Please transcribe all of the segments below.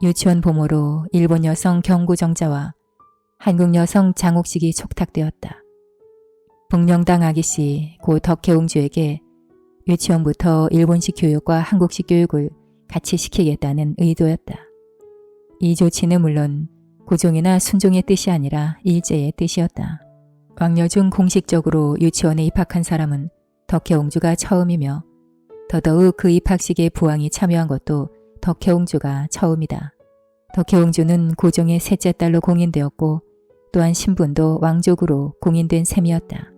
유치원 부모로 일본 여성 경구정자와 한국 여성 장옥식이 촉탁되었다. 북령당 아기씨 고 덕혜옹주에게 유치원부터 일본식 교육과 한국식 교육을 같이 시키겠다는 의도였다. 이 조치는 물론 고종이나 순종의 뜻이 아니라 일제의 뜻이었다. 왕려 중 공식적으로 유치원에 입학한 사람은 덕혜옹주가 처음이며 더더욱 그 입학식에 부왕이 참여한 것도 덕혜옹주가 처음이다. 덕혜옹주는 고종의 셋째 딸로 공인되었고 또한 신분도 왕족으로 공인된 셈이었다.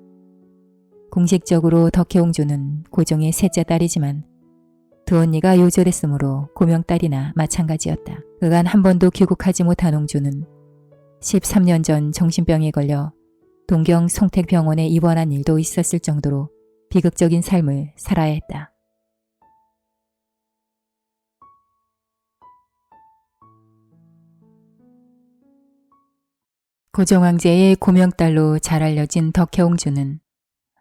공식적으로 덕혜옹주는 고종의 셋째 딸이지만 두 언니가 요절했으므로 고명딸이나 마찬가지였다. 그간 한 번도 귀국하지 못한 옹주는 13년 전 정신병에 걸려 동경 송택병원에 입원한 일도 있었을 정도로 비극적인 삶을 살아야 했다. 고종황제의 고명딸로 잘 알려진 덕혜옹주는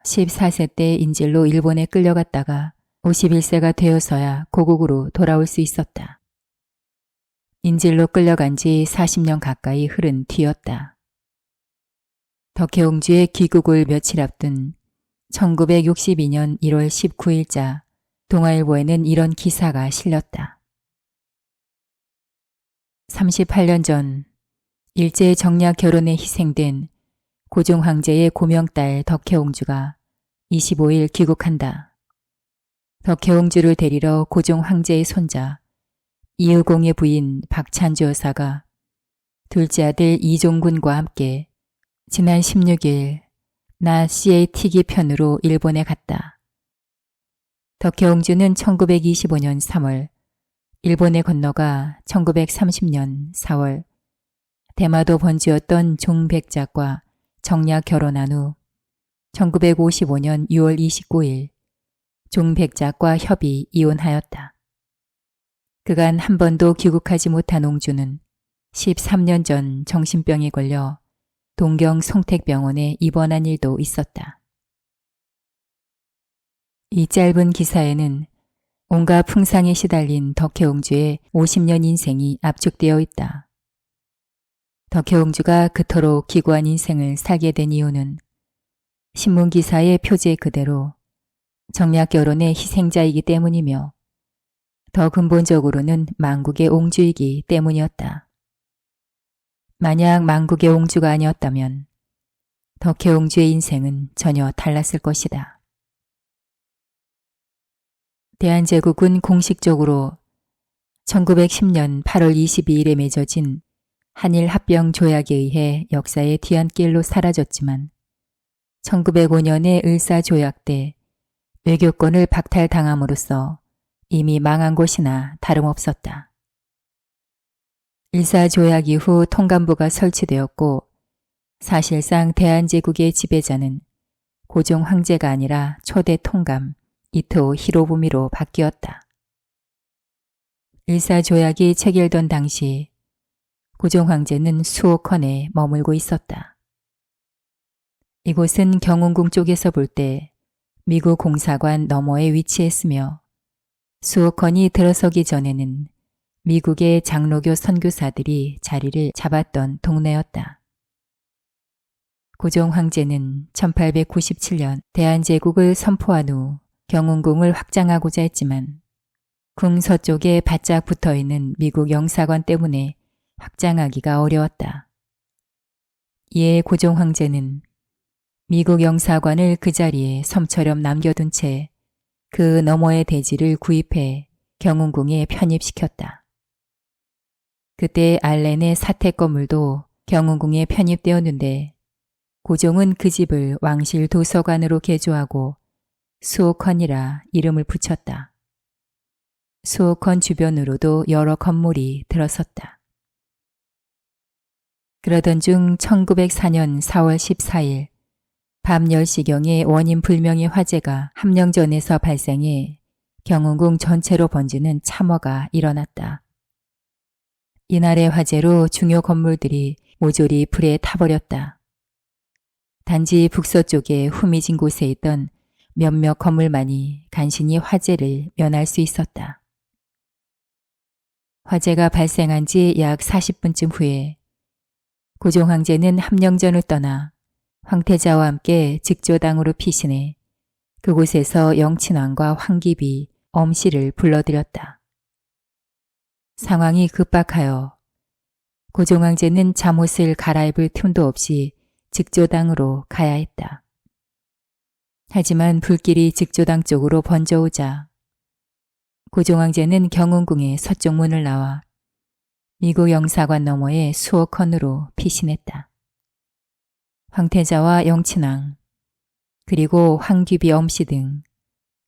14세 때 인질로 일본에 끌려갔다가 51세가 되어서야 고국으로 돌아올 수 있었다. 인질로 끌려간 지 40년 가까이 흐른 뒤였다. 덕혜옹주의 귀국을 며칠 앞둔 1962년 1월 19일자 동아일보에는 이런 기사가 실렸다. 38년 전 일제 정략 결혼에 희생된 고종 황제의 고명딸 덕혜옹주가 25일 귀국한다. 덕혜옹주를 데리러 고종 황제의 손자 이의공의 부인 박찬주 여사가 둘째 아들 이종군과 함께 지난 16일 나 CAT기 편으로 일본에 갔다. 덕혜옹주는 1925년 3월 일본에 건너가 1930년 4월 대마도 번지였던 종백작과 정략 결혼한 후 1955년 6월 29일 종백작과 협의 이혼하였다. 그간 한 번도 귀국하지 못한 옹주는 13년 전 정신병에 걸려 동경 송택병원에 입원한 일도 있었다. 이 짧은 기사에는 온갖 풍상에 시달린 덕혜옹주의 50년 인생이 압축되어 있다. 덕혜옹주가 그토록 기구한 인생을 살게 된 이유는 신문기사의 표제 그대로 정략 결혼의 희생자이기 때문이며 더 근본적으로는 만국의 옹주이기 때문이었다. 만약 만국의 옹주가 아니었다면 덕혜옹주의 인생은 전혀 달랐을 것이다. 대한제국은 공식적으로 1910년 8월 22일에 맺어진 한일합병조약에 의해 역사의 뒤안길로 사라졌지만 1905년의 을사조약 때 외교권을 박탈당함으로써 이미 망한 곳이나 다름없었다. 을사조약 이후 통감부가 설치되었고 사실상 대한제국의 지배자는 고종 황제가 아니라 초대 통감 이토 히로부미로 바뀌었다. 을사조약이 체결된 당시 고종 황제는 수오컨에 머물고 있었다. 이곳은 경운궁 쪽에서 볼 때 미국 공사관 너머에 위치했으며 수오컨이 들어서기 전에는 미국의 장로교 선교사들이 자리를 잡았던 동네였다. 고종 황제는 1897년 대한제국을 선포한 후 경운궁을 확장하고자 했지만 궁 서쪽에 바짝 붙어있는 미국 영사관 때문에 확장하기가 어려웠다. 이에 고종 황제는 미국 영사관을 그 자리에 섬처럼 남겨둔 채 그 너머의 대지를 구입해 경운궁에 편입시켰다. 그때 알렌의 사택 건물도 경운궁에 편입되었는데 고종은 그 집을 왕실 도서관으로 개조하고 수오컨이라 이름을 붙였다. 수오컨 주변으로도 여러 건물이 들어섰다. 그러던 중 1904년 4월 14일 밤 10시경에 원인 불명의 화재가 함령전에서 발생해 경운궁 전체로 번지는 참화가 일어났다. 이날의 화재로 중요 건물들이 모조리 불에 타버렸다. 단지 북서쪽에 후미진 곳에 있던 몇몇 건물만이 간신히 화재를 면할 수 있었다. 화재가 발생한 지 약 40분쯤 후에 고종 황제는 함령전을 떠나 황태자와 함께 즉조당으로 피신해 그곳에서 영친왕과 황귀비, 엄씨를 불러들였다. 상황이 급박하여 고종 황제는 잠옷을 갈아입을 틈도 없이 즉조당으로 가야 했다. 하지만 불길이 즉조당 쪽으로 번져오자 고종 황제는 경운궁의 서쪽 문을 나와 미국 영사관 너머의 수호컨으로 피신했다. 황태자와 영친왕 그리고 황귀비 엄씨 등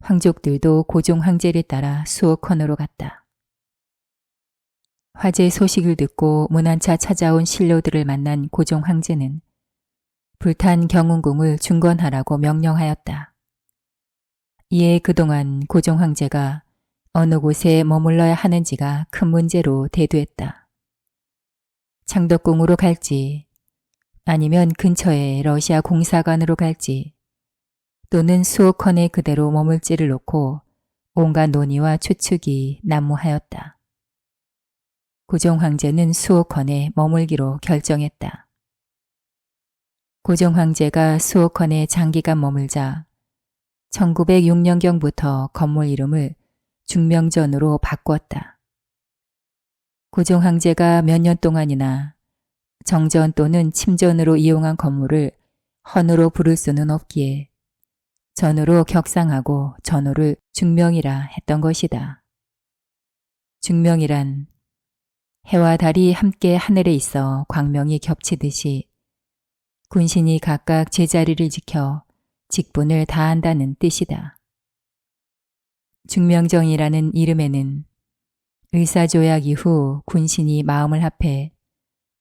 황족들도 고종 황제를 따라 수호컨으로 갔다. 화재 소식을 듣고 문 안차 찾아온 신료들을 만난 고종 황제는 불탄 경운궁을 중건하라고 명령하였다. 이에 그동안 고종 황제가 어느 곳에 머물러야 하는지가 큰 문제로 대두했다. 창덕궁으로 갈지 아니면 근처에 러시아 공사관으로 갈지 또는 수호컨에 그대로 머물지를 놓고 온갖 논의와 추측이 난무하였다. 고종 황제는 수호컨에 머물기로 결정했다. 고종 황제가 수호컨에 장기간 머물자 1906년경부터 건물 이름을 중명전으로 바꾸었다. 고종 황제가 몇 년 동안이나 정전 또는 침전으로 이용한 건물을 헌으로 부를 수는 없기에 전으로 격상하고 전호를 중명이라 했던 것이다. 중명이란 해와 달이 함께 하늘에 있어 광명이 겹치듯이 군신이 각각 제자리를 지켜 직분을 다한다는 뜻이다. 중명정이라는 이름에는 의사조약 이후 군신이 마음을 합해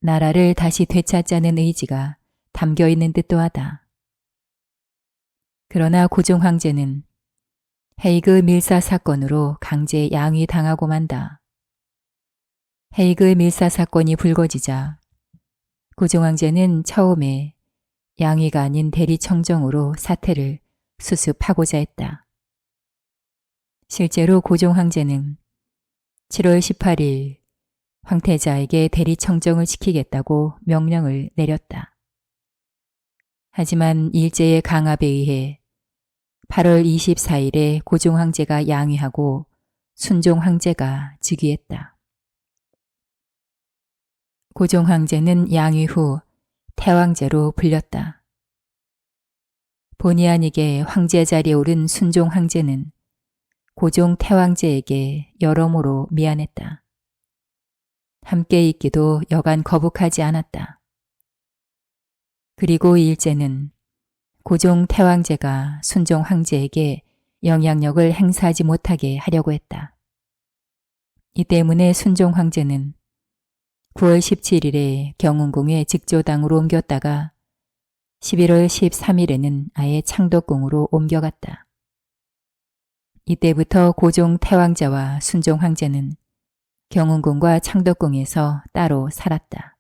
나라를 다시 되찾자는 의지가 담겨 있는 듯도 하다. 그러나 고종 황제는 헤이그 밀사 사건으로 강제 양위당하고 만다. 헤이그 밀사 사건이 불거지자 고종 황제는 처음에 양위가 아닌 대리청정으로 사태를 수습하고자 했다. 실제로 고종 황제는 7월 18일 황태자에게 대리청정을 시키겠다고 명령을 내렸다. 하지만 일제의 강압에 의해 8월 24일에 고종 황제가 양위하고 순종 황제가 즉위했다. 고종 황제는 양위 후 태왕제로 불렸다. 본의 아니게 황제 자리에 오른 순종 황제는 고종 태왕제에게 여러모로 미안했다. 함께 있기도 여간 거북하지 않았다. 그리고 일제는 고종 태왕제가 순종 황제에게 영향력을 행사하지 못하게 하려고 했다. 이 때문에 순종 황제는 9월 17일에 경운궁에 직조당으로 옮겼다가 11월 13일에는 아예 창덕궁으로 옮겨갔다. 이때부터 고종 태왕제와 순종 황제는 경운궁과 창덕궁에서 따로 살았다.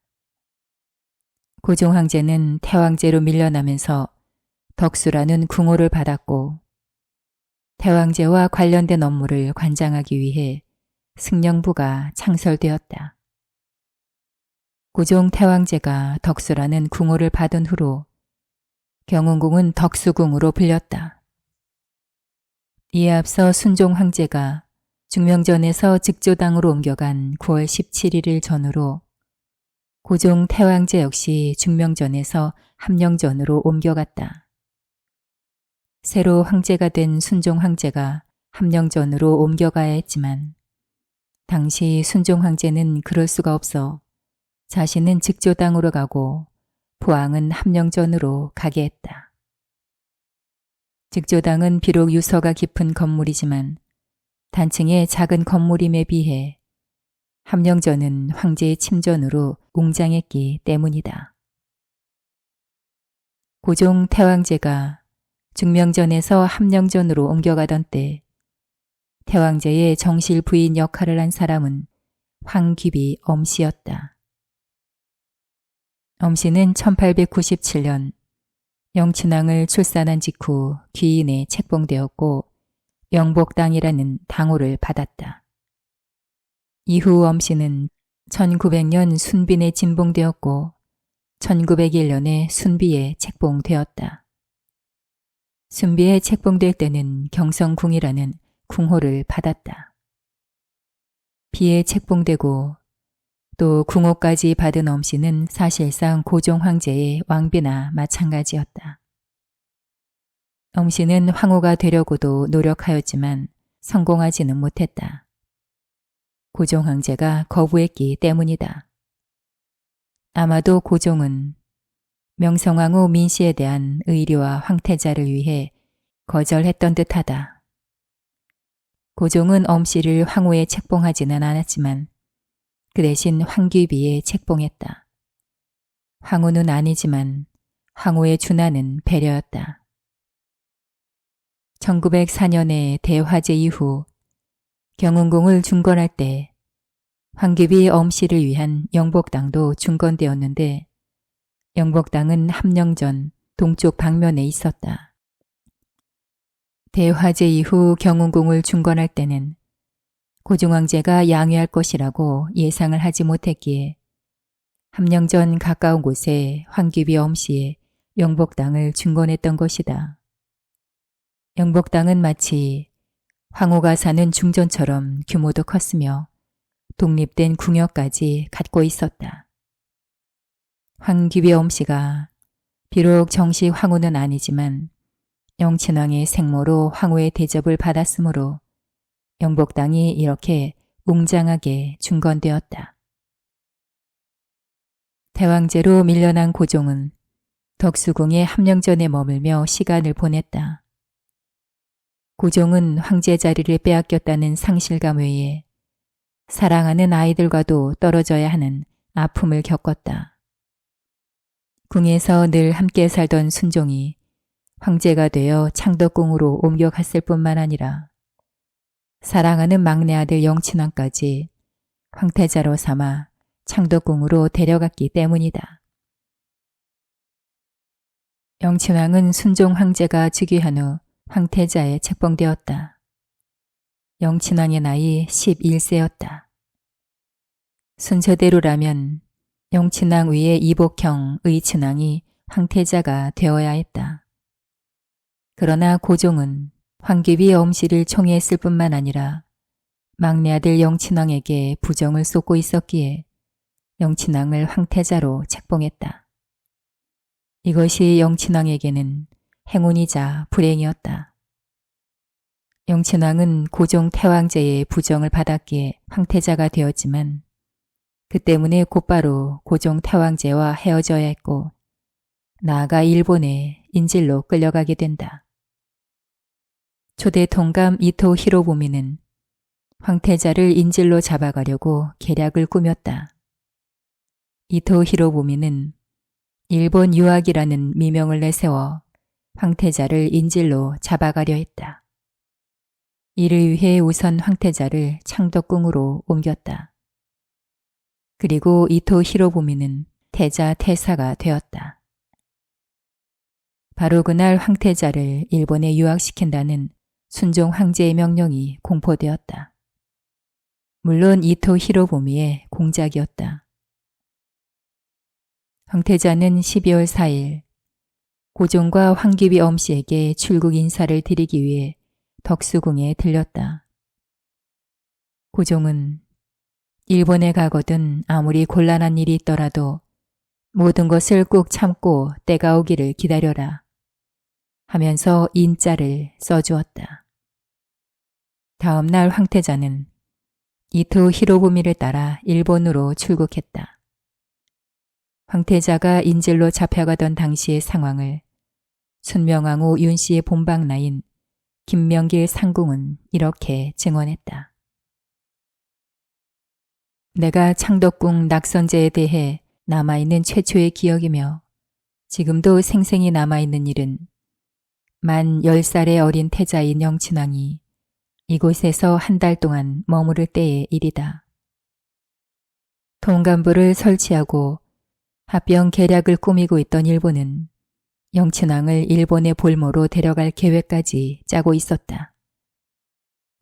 고종 황제는 태왕제로 밀려나면서 덕수라는 궁호를 받았고 태왕제와 관련된 업무를 관장하기 위해 승령부가 창설되었다. 고종 태왕제가 덕수라는 궁호를 받은 후로 경운궁은 덕수궁으로 불렸다. 이에 앞서 순종 황제가 중명전에서 직조당으로 옮겨간 9월 17일을 전후로 고종 태왕제 역시 중명전에서 함령전으로 옮겨갔다. 새로 황제가 된 순종 황제가 함령전으로 옮겨가야 했지만 당시 순종 황제는 그럴 수가 없어 자신은 직조당으로 가고 부왕은 함령전으로 가게 했다. 직조당은 비록 유서가 깊은 건물이지만 단층의 작은 건물임에 비해 함령전은 황제의 침전으로 웅장했기 때문이다. 고종 태왕제가 중명전에서 함령전으로 옮겨가던 때 태왕제의 정실 부인 역할을 한 사람은 황귀비 엄씨였다. 엄씨는 1897년 영친왕을 출산한 직후 귀인에 책봉되었고 영복당이라는 당호를 받았다. 이후 엄씨는 1900년 순빈에 진봉되었고 1901년에 순비에 책봉되었다. 순비에 책봉될 때는 경성궁이라는 궁호를 받았다. 비에 책봉되고 또 궁호까지 받은 엄씨는 사실상 고종 황제의 왕비나 마찬가지였다. 엄씨는 황후가 되려고도 노력하였지만 성공하지는 못했다. 고종 황제가 거부했기 때문이다. 아마도 고종은 명성황후 민씨에 대한 의리와 황태자를 위해 거절했던 듯하다. 고종은 엄씨를 황후에 책봉하지는 않았지만 그 대신 황귀비에 책봉했다. 황후는 아니지만 황후의 준하는 배려였다. 1904년에 대화제 이후 경운궁을 중건할 때 황귀비 엄씨를 위한 영복당도 중건되었는데 영복당은 함령 전 동쪽 방면에 있었다. 대화제 이후 경운궁을 중건할 때는 고종황제가 양해할 것이라고 예상을 하지 못했기에 함령전 가까운 곳에 황귀비 엄씨의 영복당을 중건했던 것이다. 영복당은 마치 황후가 사는 중전처럼 규모도 컸으며 독립된 궁여까지 갖고 있었다. 황귀비 엄씨가 비록 정식 황후는 아니지만 영친왕의 생모로 황후의 대접을 받았으므로 영복당이 이렇게 웅장하게 중건되었다. 대왕제로 밀려난 고종은 덕수궁의 함령전에 머물며 시간을 보냈다. 고종은 황제 자리를 빼앗겼다는 상실감 외에 사랑하는 아이들과도 떨어져야 하는 아픔을 겪었다. 궁에서 늘 함께 살던 순종이 황제가 되어 창덕궁으로 옮겨갔을 뿐만 아니라 사랑하는 막내 아들 영친왕까지 황태자로 삼아 창덕궁으로 데려갔기 때문이다. 영친왕은 순종 황제가 즉위한 후 황태자에 책봉되었다. 영친왕의 나이 11세였다. 순서대로라면 영친왕 위에 이복형 의친왕이 황태자가 되어야 했다. 그러나 고종은 황귀비 엄씨를 총애했을 뿐만 아니라 막내 아들 영친왕에게 부정을 쏟고 있었기에 영친왕을 황태자로 책봉했다. 이것이 영친왕에게는 행운이자 불행이었다. 영친왕은 고종 태왕제의 부정을 받았기에 황태자가 되었지만 그 때문에 곧바로 고종 태왕제와 헤어져야 했고 나아가 일본에 인질로 끌려가게 된다. 초대 통감 이토 히로부미는 황태자를 인질로 잡아가려고 계략을 꾸몄다. 이토 히로부미는 일본 유학이라는 미명을 내세워 황태자를 인질로 잡아가려 했다. 이를 위해 우선 황태자를 창덕궁으로 옮겼다. 그리고 이토 히로부미는 태자 태사가 되었다. 바로 그날 황태자를 일본에 유학시킨다는 순종 황제의 명령이 공포되었다. 물론 이토 히로부미의 공작이었다. 황태자는 12월 4일 고종과 황귀비 엄씨에게 출국 인사를 드리기 위해 덕수궁에 들렸다. 고종은 일본에 가거든 아무리 곤란한 일이 있더라도 모든 것을 꾹 참고 때가 오기를 기다려라 하면서 인자를 써주었다. 다음 날 황태자는 이토 히로부미를 따라 일본으로 출국했다. 황태자가 인질로 잡혀가던 당시의 상황을 순명왕후 윤씨의 본방나인 김명길 상궁은 이렇게 증언했다. 내가 창덕궁 낙선제에 대해 남아있는 최초의 기억이며 지금도 생생히 남아있는 일은 만 10살의 어린 태자인 영친왕이 이곳에서 한 달 동안 머무를 때의 일이다. 통감부를 설치하고 합병 계략을 꾸미고 있던 일본은 영친왕을 일본의 볼모로 데려갈 계획까지 짜고 있었다.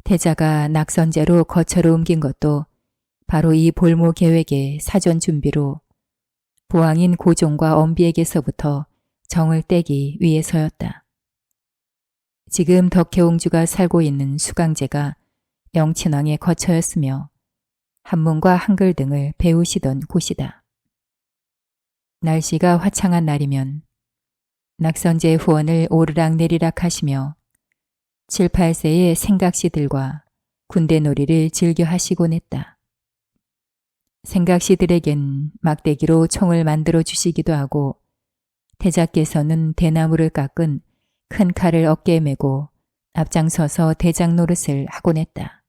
태자가 낙선제로 거처로 옮긴 것도 바로 이 볼모 계획의 사전 준비로 보왕인 고종과 엄비에게서부터 정을 떼기 위해서였다. 지금 덕혜옹주가 살고 있는 수강제가 영친왕의 거처였으며 한문과 한글 등을 배우시던 곳이다. 날씨가 화창한 날이면 낙선제의 후원을 오르락내리락 하시며 7, 8세의 생각시들과 군대놀이를 즐겨 하시곤 했다. 생각시들에겐 막대기로 총을 만들어 주시기도 하고 태자께서는 대나무를 깎은 큰 칼을 어깨에 메고 앞장서서 대장 노릇을 하곤 했다.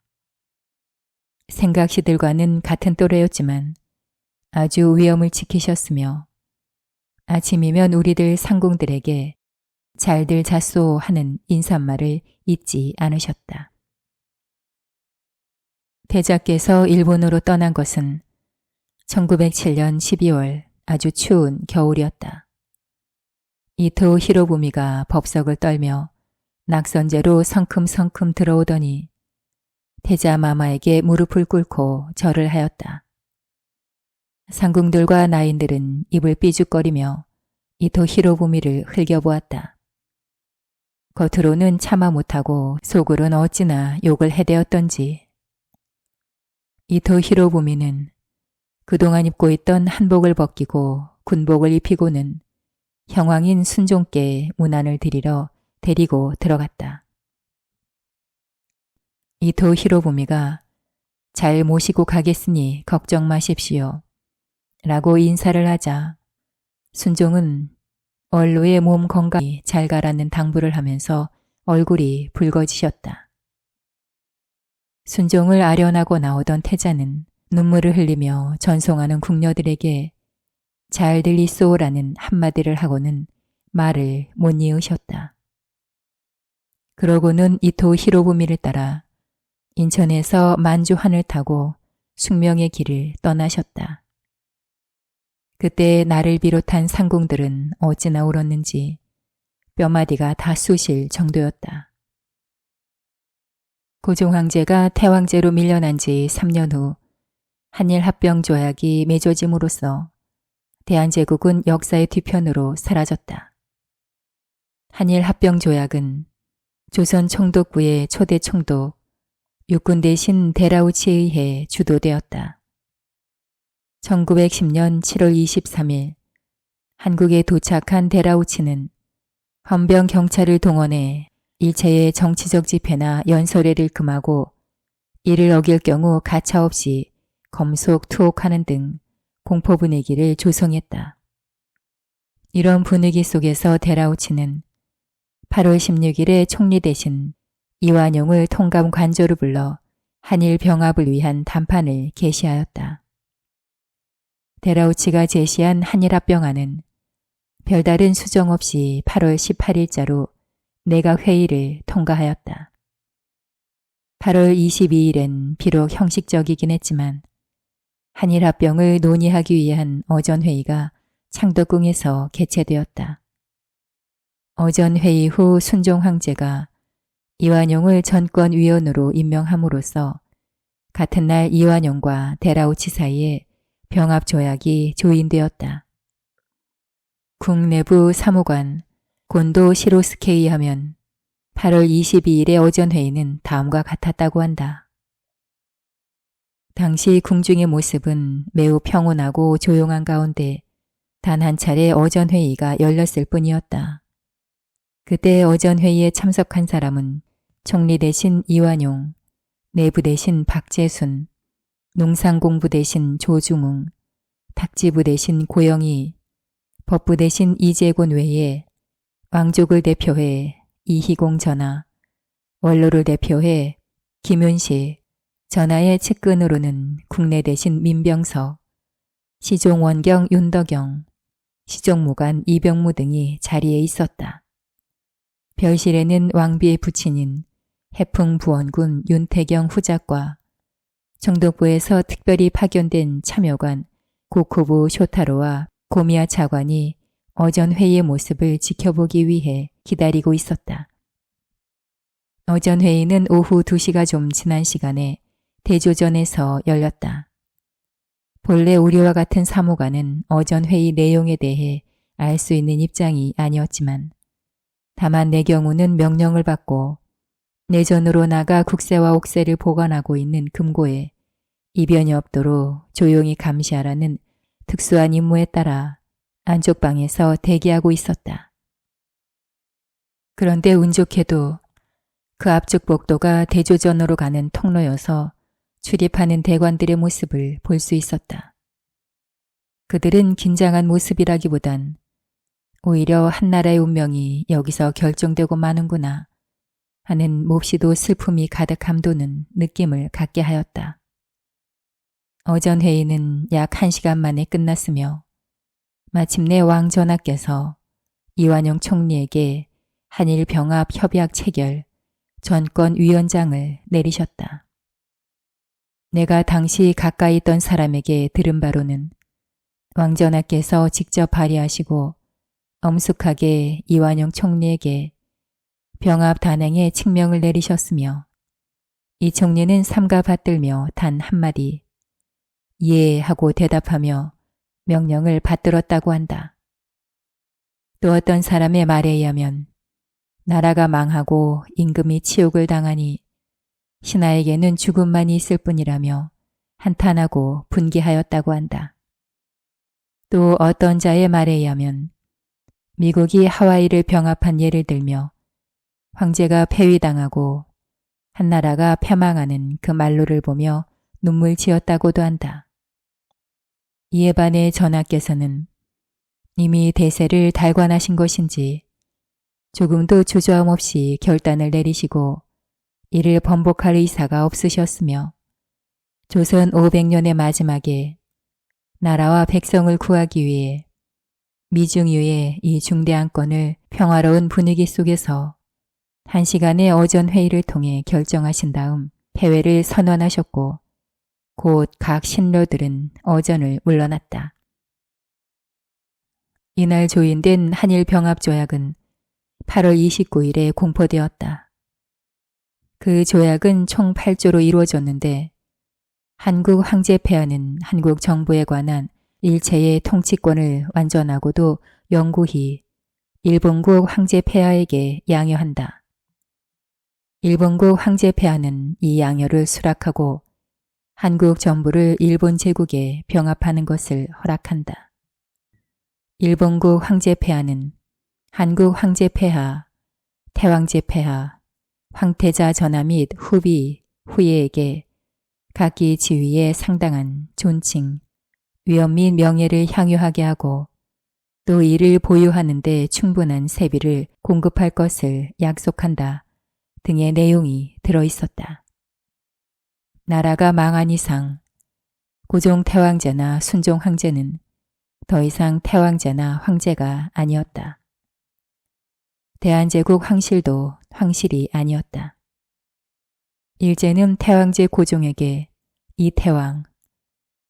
생각시들과는 같은 또래였지만 아주 위엄을 지키셨으며 아침이면 우리들 상궁들에게 잘들 잤소 하는 인사말을 잊지 않으셨다. 태자께서 일본으로 떠난 것은 1907년 12월 아주 추운 겨울이었다. 이토 히로부미가 법석을 떨며 낙선제로 성큼성큼 들어오더니 태자 마마에게 무릎을 꿇고 절을 하였다. 상궁들과 나인들은 입을 삐죽거리며 이토 히로부미를 흘겨보았다. 겉으로는 참아 못하고 속으로는 어찌나 욕을 해대었던지. 이토 히로부미는 그동안 입고 있던 한복을 벗기고 군복을 입히고는 형왕인 순종께 문안을 드리러 데리고 들어갔다. 이토 히로부미가 잘 모시고 가겠으니 걱정 마십시오 라고 인사를 하자 순종은 원로의 몸 건강이 잘 가라는 당부를 하면서 얼굴이 붉어지셨다. 순종을 아련하고 나오던 태자는 눈물을 흘리며 전송하는 궁녀들에게 잘들 있소라는 한마디를 하고는 말을 못 이으셨다. 그러고는 이토 히로부미를 따라 인천에서 만주환을 타고 숙명의 길을 떠나셨다. 그때 나를 비롯한 상궁들은 어찌나 울었는지 뼈마디가 다 쑤실 정도였다. 고종 황제가 태왕제로 밀려난 지 3년 후 한일 합병 조약이 맺어짐으로써 대한제국은 역사의 뒤편으로 사라졌다. 한일 합병 조약은 조선 총독부의 초대 총독 육군 대신 데라우치에 의해 주도되었다. 1910년 7월 23일 한국에 도착한 데라우치는 헌병 경찰을 동원해 일체의 정치적 집회나 연설회를 금하고 이를 어길 경우 가차없이 검속 투옥하는 등 공포 분위기를 조성했다. 이런 분위기 속에서 데라우치는 8월 16일에 총리 대신 이완용을 통감 관저로 불러 한일 병합을 위한 담판을 게시하였다. 데라우치가 제시한 한일합병안은 별다른 수정 없이 8월 18일자로 내각 회의를 통과하였다. 8월 22일엔 비록 형식적이긴 했지만 한일합병을 논의하기 위한 어전회의가 창덕궁에서 개최되었다. 어전회의 후 순종 황제가 이완용을 전권위원으로 임명함으로써 같은 날 이완용과 데라우치 사이에 병합조약이 조인되었다. 국내부 사무관 곤도 시로스케에 하면 8월 22일의 어전회의는 다음과 같았다고 한다. 당시 궁중의 모습은 매우 평온하고 조용한 가운데 단 한 차례 어전회의가 열렸을 뿐이었다. 그때 어전회의에 참석한 사람은 총리 대신 이완용, 내부 대신 박재순, 농상공부 대신 조중웅, 탁지부 대신 고영희, 법부 대신 이재곤 외에 왕족을 대표해 이희공 전하, 원로를 대표해 김윤식, 전하의 측근으로는 국내 대신 민병석, 시종원경 윤덕영, 시종무관 이병무 등이 자리에 있었다. 별실에는 왕비의 부친인 해풍부원군 윤태경 후작과 총독부에서 특별히 파견된 참여관 고쿠부 쇼타로와 고미야 차관이 어전회의의 모습을 지켜보기 위해 기다리고 있었다. 어전회의는 오후 2시가 좀 지난 시간에 대조전에서 열렸다. 본래 우리와 같은 사무관은 어전 회의 내용에 대해 알 수 있는 입장이 아니었지만 다만 내 경우는 명령을 받고 내전으로 나가 국세와 옥세를 보관하고 있는 금고에 이변이 없도록 조용히 감시하라는 특수한 임무에 따라 안쪽 방에서 대기하고 있었다. 그런데 운 좋게도 그 앞쪽 복도가 대조전으로 가는 통로여서 출입하는 대관들의 모습을 볼 수 있었다. 그들은 긴장한 모습이라기보단 오히려 한나라의 운명이 여기서 결정되고 마는구나 하는 몹시도 슬픔이 가득함 도는 느낌을 갖게 하였다. 어전 회의는 약 1시간 만에 끝났으며 마침내 왕 전하께서 이완용 총리에게 한일 병합 협약 체결 전권위원장을 내리셨다. 내가 당시 가까이 있던 사람에게 들은 바로는 왕 전하께서 직접 발의하시고 엄숙하게 이완용 총리에게 병합 단행에 칙명을 내리셨으며 이 총리는 삼가 받들며 단 한마디 예 하고 대답하며 명령을 받들었다고 한다. 또 어떤 사람의 말에 의하면 나라가 망하고 임금이 치욕을 당하니 신하에게는 죽음만이 있을 뿐이라며 한탄하고 분개하였다고 한다. 또 어떤 자의 말에 의하면 미국이 하와이를 병합한 예를 들며 황제가 폐위당하고 한나라가 패망하는 그 말로를 보며 눈물 지었다고도 한다. 이에 반해 전하께서는 이미 대세를 달관하신 것인지 조금도 주저함 없이 결단을 내리시고 이를 번복할 의사가 없으셨으며 조선 500년의 마지막에 나라와 백성을 구하기 위해 미중유의 이 중대한 건을 평화로운 분위기 속에서 1시간의 어전 회의를 통해 결정하신 다음 폐회를 선언하셨고 곧 각 신료들은 어전을 물러났다. 이날 조인된 한일 병합 조약은 8월 29일에 공포되었다. 그 조약은 총 8조로 이루어졌는데 한국 황제 폐하는 한국 정부에 관한 일체의 통치권을 완전하고도 영구히 일본국 황제 폐하에게 양여한다. 일본국 황제 폐하는 이 양여를 수락하고 한국 정부를 일본 제국에 병합하는 것을 허락한다. 일본국 황제 폐하는 한국 황제 폐하, 태왕제 폐하, 황태자 전하 및 후비, 후예에게 각기 지위에 상당한 존칭, 위엄 및 명예를 향유하게 하고 또 이를 보유하는 데 충분한 세비를 공급할 것을 약속한다 등의 내용이 들어있었다. 나라가 망한 이상 고종 태왕제나 순종 황제는 더 이상 태왕제나 황제가 아니었다. 대한제국 황실도 황실이 아니었다. 일제는 태왕제 고종에게 이태왕,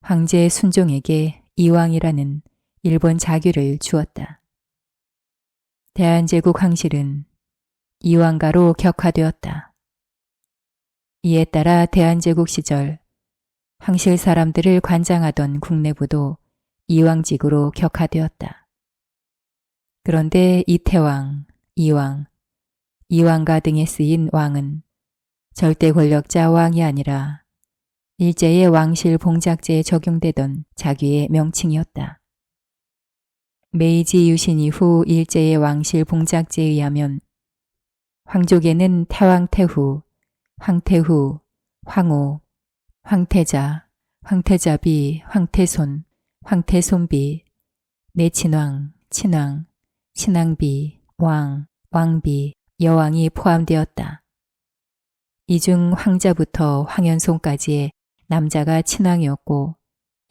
황제 순종에게 이왕이라는 일본 자규를 주었다. 대한제국 황실은 이왕가로 격화되었다. 이에 따라 대한제국 시절 황실 사람들을 관장하던 국내부도 이왕직으로 격화되었다. 그런데 이태왕, 이왕, 이왕가 등에 쓰인 왕은 절대 권력자 왕이 아니라 일제의 왕실 봉작제에 적용되던 자규의 명칭이었다. 메이지 유신 이후 일제의 왕실 봉작제에 의하면 황족에는 태왕태후, 황태후, 황후, 황태자, 황태자비, 황태손, 황태손비, 내친왕, 친왕, 친왕비, 왕, 왕비, 여왕이 포함되었다. 이 중 황자부터 황현손까지의 남자가 친왕이었고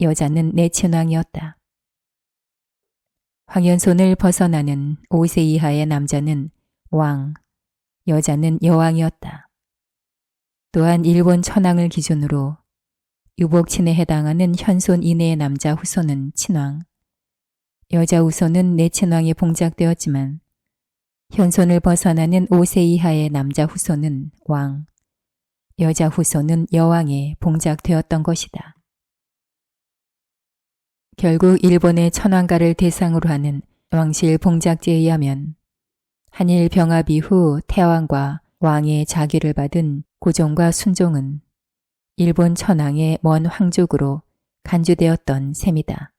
여자는 내친왕이었다. 황현손을 벗어나는 5세 이하의 남자는 왕, 여자는 여왕이었다. 또한 일본 천황을 기준으로 유복친에 해당하는 현손 이내의 남자 후손은 친왕, 여자 후손은 내친왕에 봉작되었지만 현손을 벗어나는 5세 이하의 남자 후손은 왕, 여자 후손은 여왕에 봉작되었던 것이다. 결국 일본의 천황가를 대상으로 하는 왕실 봉작제에 의하면 한일 병합 이후 태왕과 왕의 자귀를 받은 고종과 순종은 일본 천황의 먼 황족으로 간주되었던 셈이다.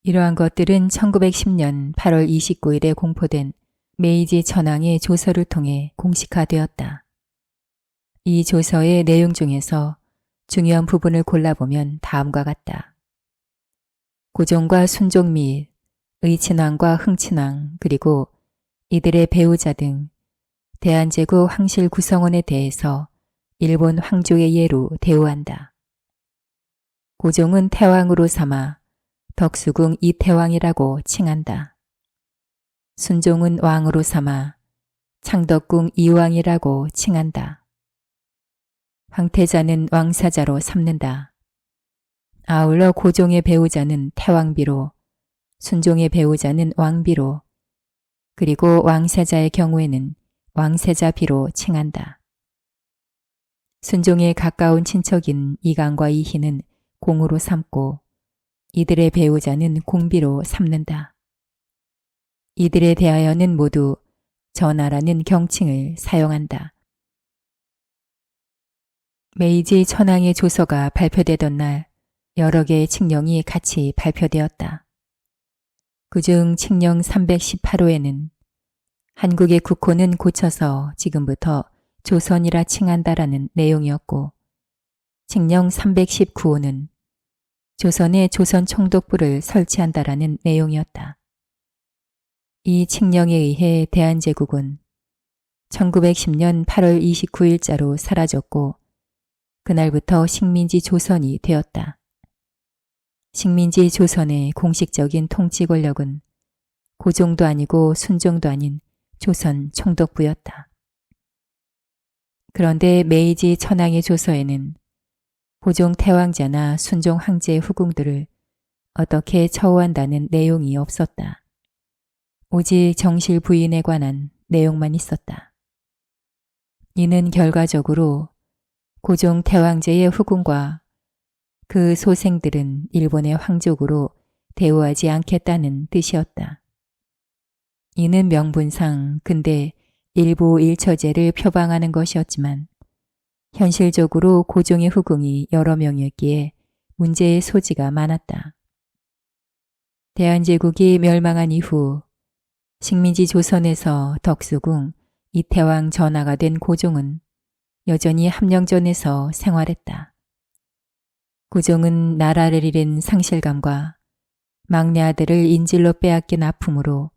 이러한 것들은 1910년 8월 29일에 공포된 메이지 천황의 조서를 통해 공식화되었다. 이 조서의 내용 중에서 중요한 부분을 골라보면 다음과 같다. 고종과 순종 및 의친왕과 흥친왕 그리고 이들의 배우자 등 대한제국 황실 구성원에 대해서 일본 황족의 예로 대우한다. 고종은 태왕으로 삼아 덕수궁 이태왕이라고 칭한다. 순종은 왕으로 삼아 창덕궁 이왕이라고 칭한다. 황태자는 왕사자로 삼는다. 아울러 고종의 배우자는 태왕비로, 순종의 배우자는 왕비로, 그리고 왕사자의 경우에는 왕세자비로 칭한다. 순종의 가까운 친척인 이강과 이희는 공으로 삼고 이들의 배우자는 공비로 삼는다. 이들에 대하여는 모두 전하라는 경칭을 사용한다. 메이지 천황의 조서가 발표되던 날 여러 개의 칙령이 같이 발표되었다. 그중 칙령 318호에는 한국의 국호는 고쳐서 지금부터 조선이라 칭한다라는 내용이었고 칙령 319호는 조선에 조선 총독부를 설치한다라는 내용이었다. 이 칙령에 의해 대한제국은 1910년 8월 29일자로 사라졌고 그날부터 식민지 조선이 되었다. 식민지 조선의 공식적인 통치 권력은 고종도 아니고 순종도 아닌 조선 총독부였다. 그런데 메이지 천황의 조서에는 고종 태왕자나 순종 황제의 후궁들을 어떻게 처우한다는 내용이 없었다. 오직 정실 부인에 관한 내용만 있었다. 이는 결과적으로 고종 태왕제의 후궁과 그 소생들은 일본의 황족으로 대우하지 않겠다는 뜻이었다. 이는 명분상 근대 일부 일처제를 표방하는 것이었지만 현실적으로 고종의 후궁이 여러 명이었기에 문제의 소지가 많았다. 대한제국이 멸망한 이후 식민지 조선에서 덕수궁 이태왕 전하가 된 고종은 여전히 함령전에서 생활했다. 고종은 나라를 잃은 상실감과 막내 아들을 인질로 빼앗긴 아픔으로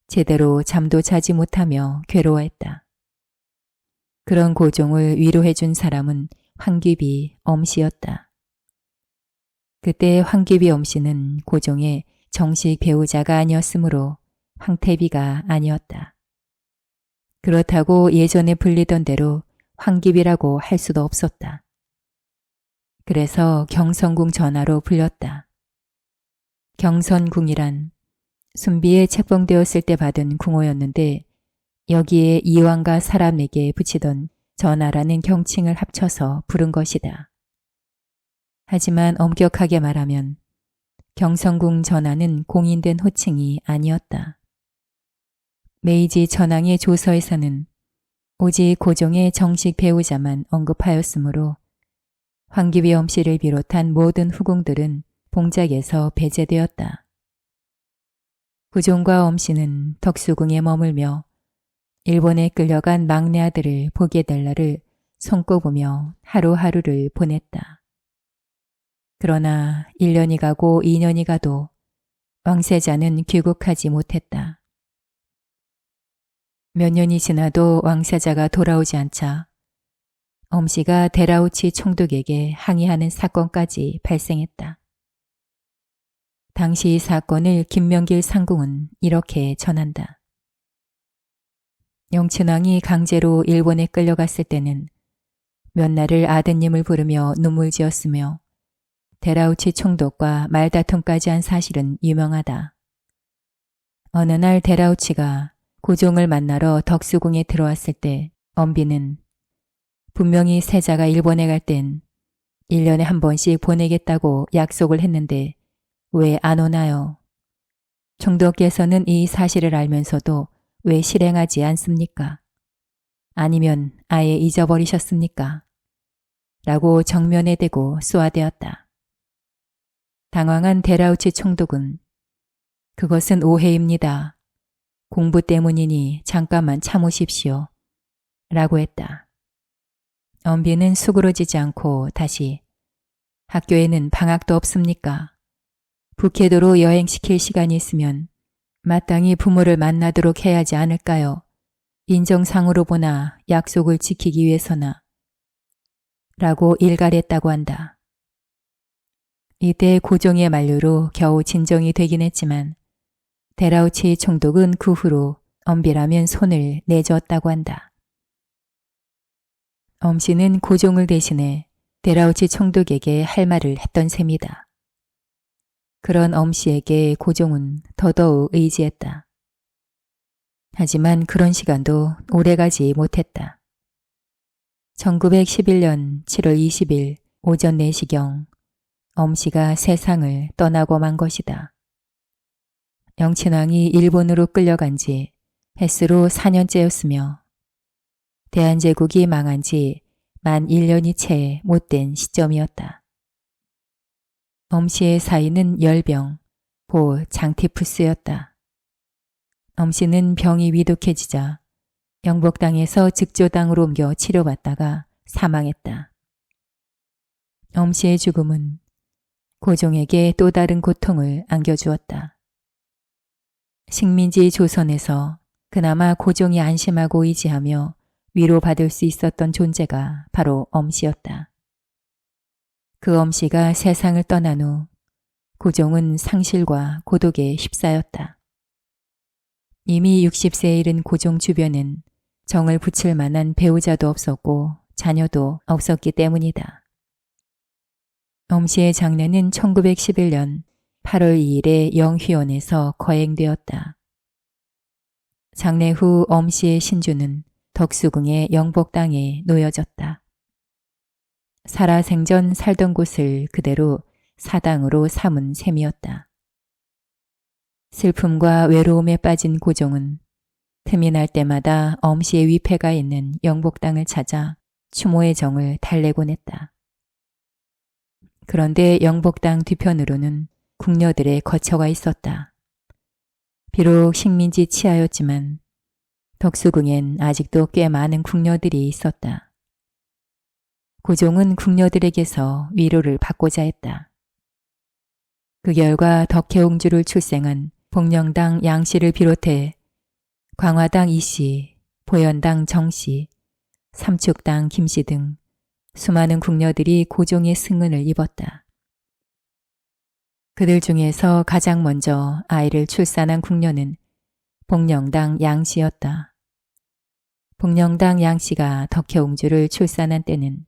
제대로 잠도 자지 못하며 괴로워했다. 그런 고종을 위로해준 사람은 황귀비 엄씨였다. 그때 황귀비 엄씨는 고종의 정식 배우자가 아니었으므로 황태비가 아니었다. 그렇다고 예전에 불리던 대로 황귀비라고 할 수도 없었다. 그래서 경선궁 전하로 불렸다. 경선궁이란 순비에 책봉되었을 때 받은 궁호였는데 여기에 이왕과 사람에게 붙이던 전하라는 경칭을 합쳐서 부른 것이다. 하지만 엄격하게 말하면 경선궁 전하는 공인된 호칭이 아니었다. 메이지 천황의 조서에서는 오직 고종의 정식 배우자만 언급하였으므로 황귀비 엄씨를 비롯한 모든 후궁들은 봉작에서 배제되었다. 고종과 엄씨는 덕수궁에 머물며 일본에 끌려간 막내 아들을 보게 될 날을 손꼽으며 하루하루를 보냈다. 그러나 1년이 가고 2년이 가도 왕세자는 귀국하지 못했다. 몇 년이 지나도 왕세자가 돌아오지 않자 엄씨가 데라우치 총독에게 항의하는 사건까지 발생했다. 당시 이 사건을 김명길 상궁은 이렇게 전한다. 영친왕이 강제로 일본에 끌려갔을 때는 몇 날을 아드님을 부르며 눈물 지었으며 데라우치 총독과 말다툼까지 한 사실은 유명하다. 어느 날 데라우치가 고종을 만나러 덕수궁에 들어왔을 때 엄비는 분명히 세자가 일본에 갈 땐 1년에 한 번씩 보내겠다고 약속을 했는데 왜 안 오나요? 총독께서는 이 사실을 알면서도 왜 실행하지 않습니까? 아니면 아예 잊어버리셨습니까? 라고 정면에 대고 쏘아대었다. 당황한 데라우치 총독은 그것은 오해입니다. 공부 때문이니 잠깐만 참으십시오. 라고 했다. 엄비는 수그러지지 않고 다시 학교에는 방학도 없습니까? 북해도로 여행시킬 시간이 있으면 마땅히 부모를 만나도록 해야 하지 않을까요? 인정상으로 보나 약속을 지키기 위해서나 라고 일갈했다고 한다. 이때 고종의 만류로 겨우 진정이 되긴 했지만 데라우치 총독은 그 후로 엄비라면 손을 내저었다고 한다. 엄씨는 고종을 대신해 데라우치 총독에게 할 말을 했던 셈이다. 그런 엄씨에게 고종은 더더욱 의지했다. 하지만 그런 시간도 오래가지 못했다. 1911년 7월 20일 오전 4시경 엄씨가 세상을 떠나고 만 것이다. 영친왕이 일본으로 끌려간 지 햇수로 4년째였으며 대한제국이 망한 지 만 1년이 채 못된 시점이었다. 엄씨의 사인은 열병, 보 장티푸스였다. 엄씨는 병이 위독해지자 영복당에서 즉조당으로 옮겨 치료받다가 사망했다. 엄씨의 죽음은 고종에게 또 다른 고통을 안겨주었다. 식민지 조선에서 그나마 고종이 안심하고 의지하며 위로받을 수 있었던 존재가 바로 엄씨였다. 그 엄씨가 세상을 떠난 후 고종은 상실과 고독에 휩싸였다. 이미 60세에 이른 고종 주변엔 정을 붙일 만한 배우자도 없었고 자녀도 없었기 때문이다. 엄씨의 장례는 1911년 8월 2일에 영휘원에서 거행되었다. 장례 후 엄씨의 신주는 덕수궁의 영복당에 놓여졌다. 살아생전 살던 곳을 그대로 사당으로 삼은 셈이었다. 슬픔과 외로움에 빠진 고종은 틈이 날 때마다 엄씨의 위패가 있는 영복당을 찾아 추모의 정을 달래곤 했다. 그런데 영복당 뒤편으로는 궁녀들의 거처가 있었다. 비록 식민지 치하였지만 덕수궁엔 아직도 꽤 많은 궁녀들이 있었다. 고종은 궁녀들에게서 위로를 받고자 했다. 그 결과 덕혜옹주를 출생한 복령당 양씨를 비롯해 광화당 이씨, 보현당 정씨, 삼축당 김씨 등 수많은 궁녀들이 고종의 승은을 입었다. 그들 중에서 가장 먼저 아이를 출산한 궁녀는 복령당 양씨였다. 복령당 양씨가 덕혜옹주를 출산한 때는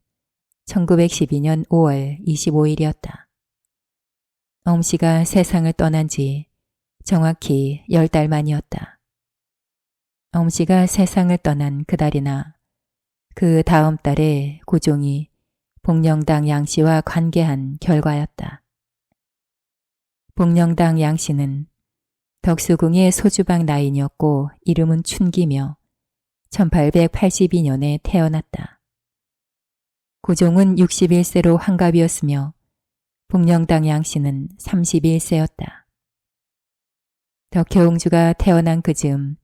1912년 5월 25일이었다. 엄씨가 세상을 떠난 지 정확히 10달 만이었다. 엄씨가 세상을 떠난 그달이나 그 다음 달에 고종이 복령당 양씨와 관계한 결과였다. 복령당 양씨는 덕수궁의 소주방 나인이었고 이름은 춘기며 1882년에 태어났다. 고종은 61세로 환갑이었으며 복령당 양씨는 31세였다. 덕혜옹주가 태어난 그 즈음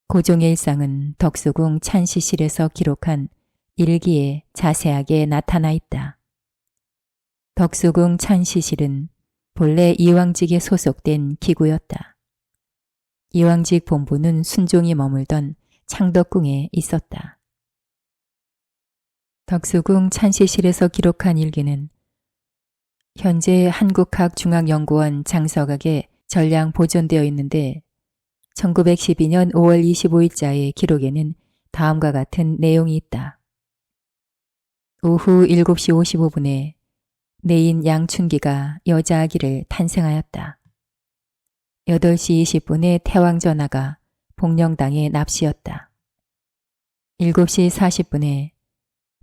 고종의 일상은 덕수궁 찬시실에서 기록한 일기에 자세하게 나타나 있다. 덕수궁 찬시실은 본래 이왕직에 소속된 기구였다. 이왕직 본부는 순종이 머물던 창덕궁에 있었다. 덕수궁 찬시실에서 기록한 일기는 현재 한국학중앙연구원 장서각에 전량 보존되어 있는데 1912년 5월 25일자의 기록에는 다음과 같은 내용이 있다. 오후 7시 55분에 내인 양춘기가 여자아기를 탄생하였다. 8시 20분에 태왕전하가 복령당에 납시였다. 7시 40분에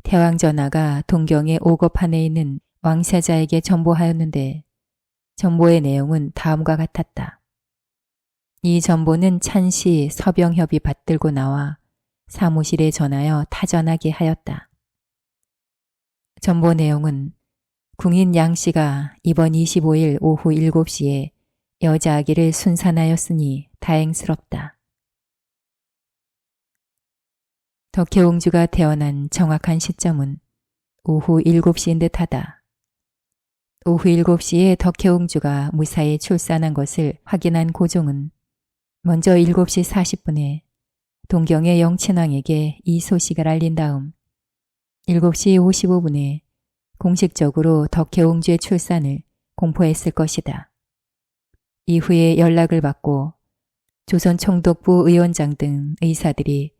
태왕전하가 동경의 오겁판에 있는 왕세자에게 전보하였는데 전보의 내용은 다음과 같았다. 이 전보는 찬시 서병협이 받들고 나와 사무실에 전하여 타전하게 하였다. 전보 내용은 궁인 양씨가 이번 25일 오후 7시에 여자 아기를 순산하였으니 다행스럽다. 덕혜옹주가 태어난 정확한 시점은 오후 7시인 듯하다. 오후 7시에 덕혜옹주가 무사히 출산한 것을 확인한 고종은 먼저 7시 40분에 동경의 영친왕에게 이 소식을 알린 다음 7시 55분에 공식적으로 덕혜옹주의 출산을 공포했을 것이다. 이후에 연락을 받고 조선총독부 의원장 등 의사들이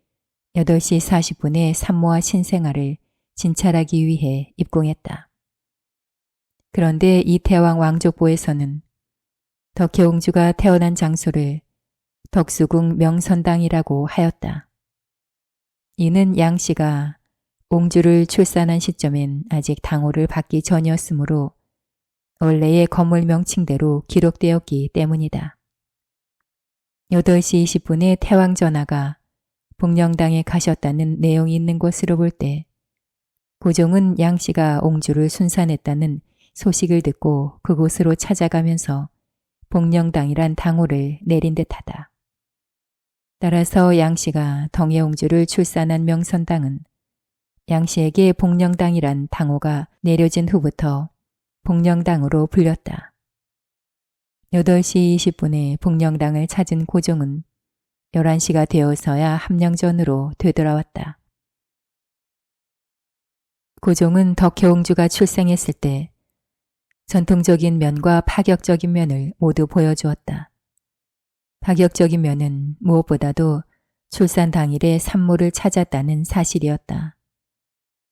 8시 40분에 산모와 신생아를 진찰하기 위해 입궁했다. 그런데 이태왕 왕족보에서는 덕혜옹주가 태어난 장소를 덕수궁 명선당이라고 하였다. 이는 양씨가 옹주를 출산한 시점엔 아직 당호를 받기 전이었으므로 원래의 건물 명칭대로 기록되었기 때문이다. 8시 20분에 태왕 전하가 복령당에 가셨다는 내용이 있는 것으로 볼 때 고종은 양씨가 옹주를 순산했다는 소식을 듣고 그곳으로 찾아가면서 복령당이란 당호를 내린 듯하다. 따라서 양씨가 덕혜옹주를 출산한 명선당은 양씨에게 복령당이란 당호가 내려진 후부터 복령당으로 불렸다. 8시 20분에 복령당을 찾은 고종은 11시가 되어서야 함령전으로 되돌아왔다. 고종은 덕혜옹주가 출생했을 때 전통적인 면과 파격적인 면을 모두 보여주었다. 파격적인 면은 무엇보다도 출산 당일에 산모를 찾았다는 사실이었다.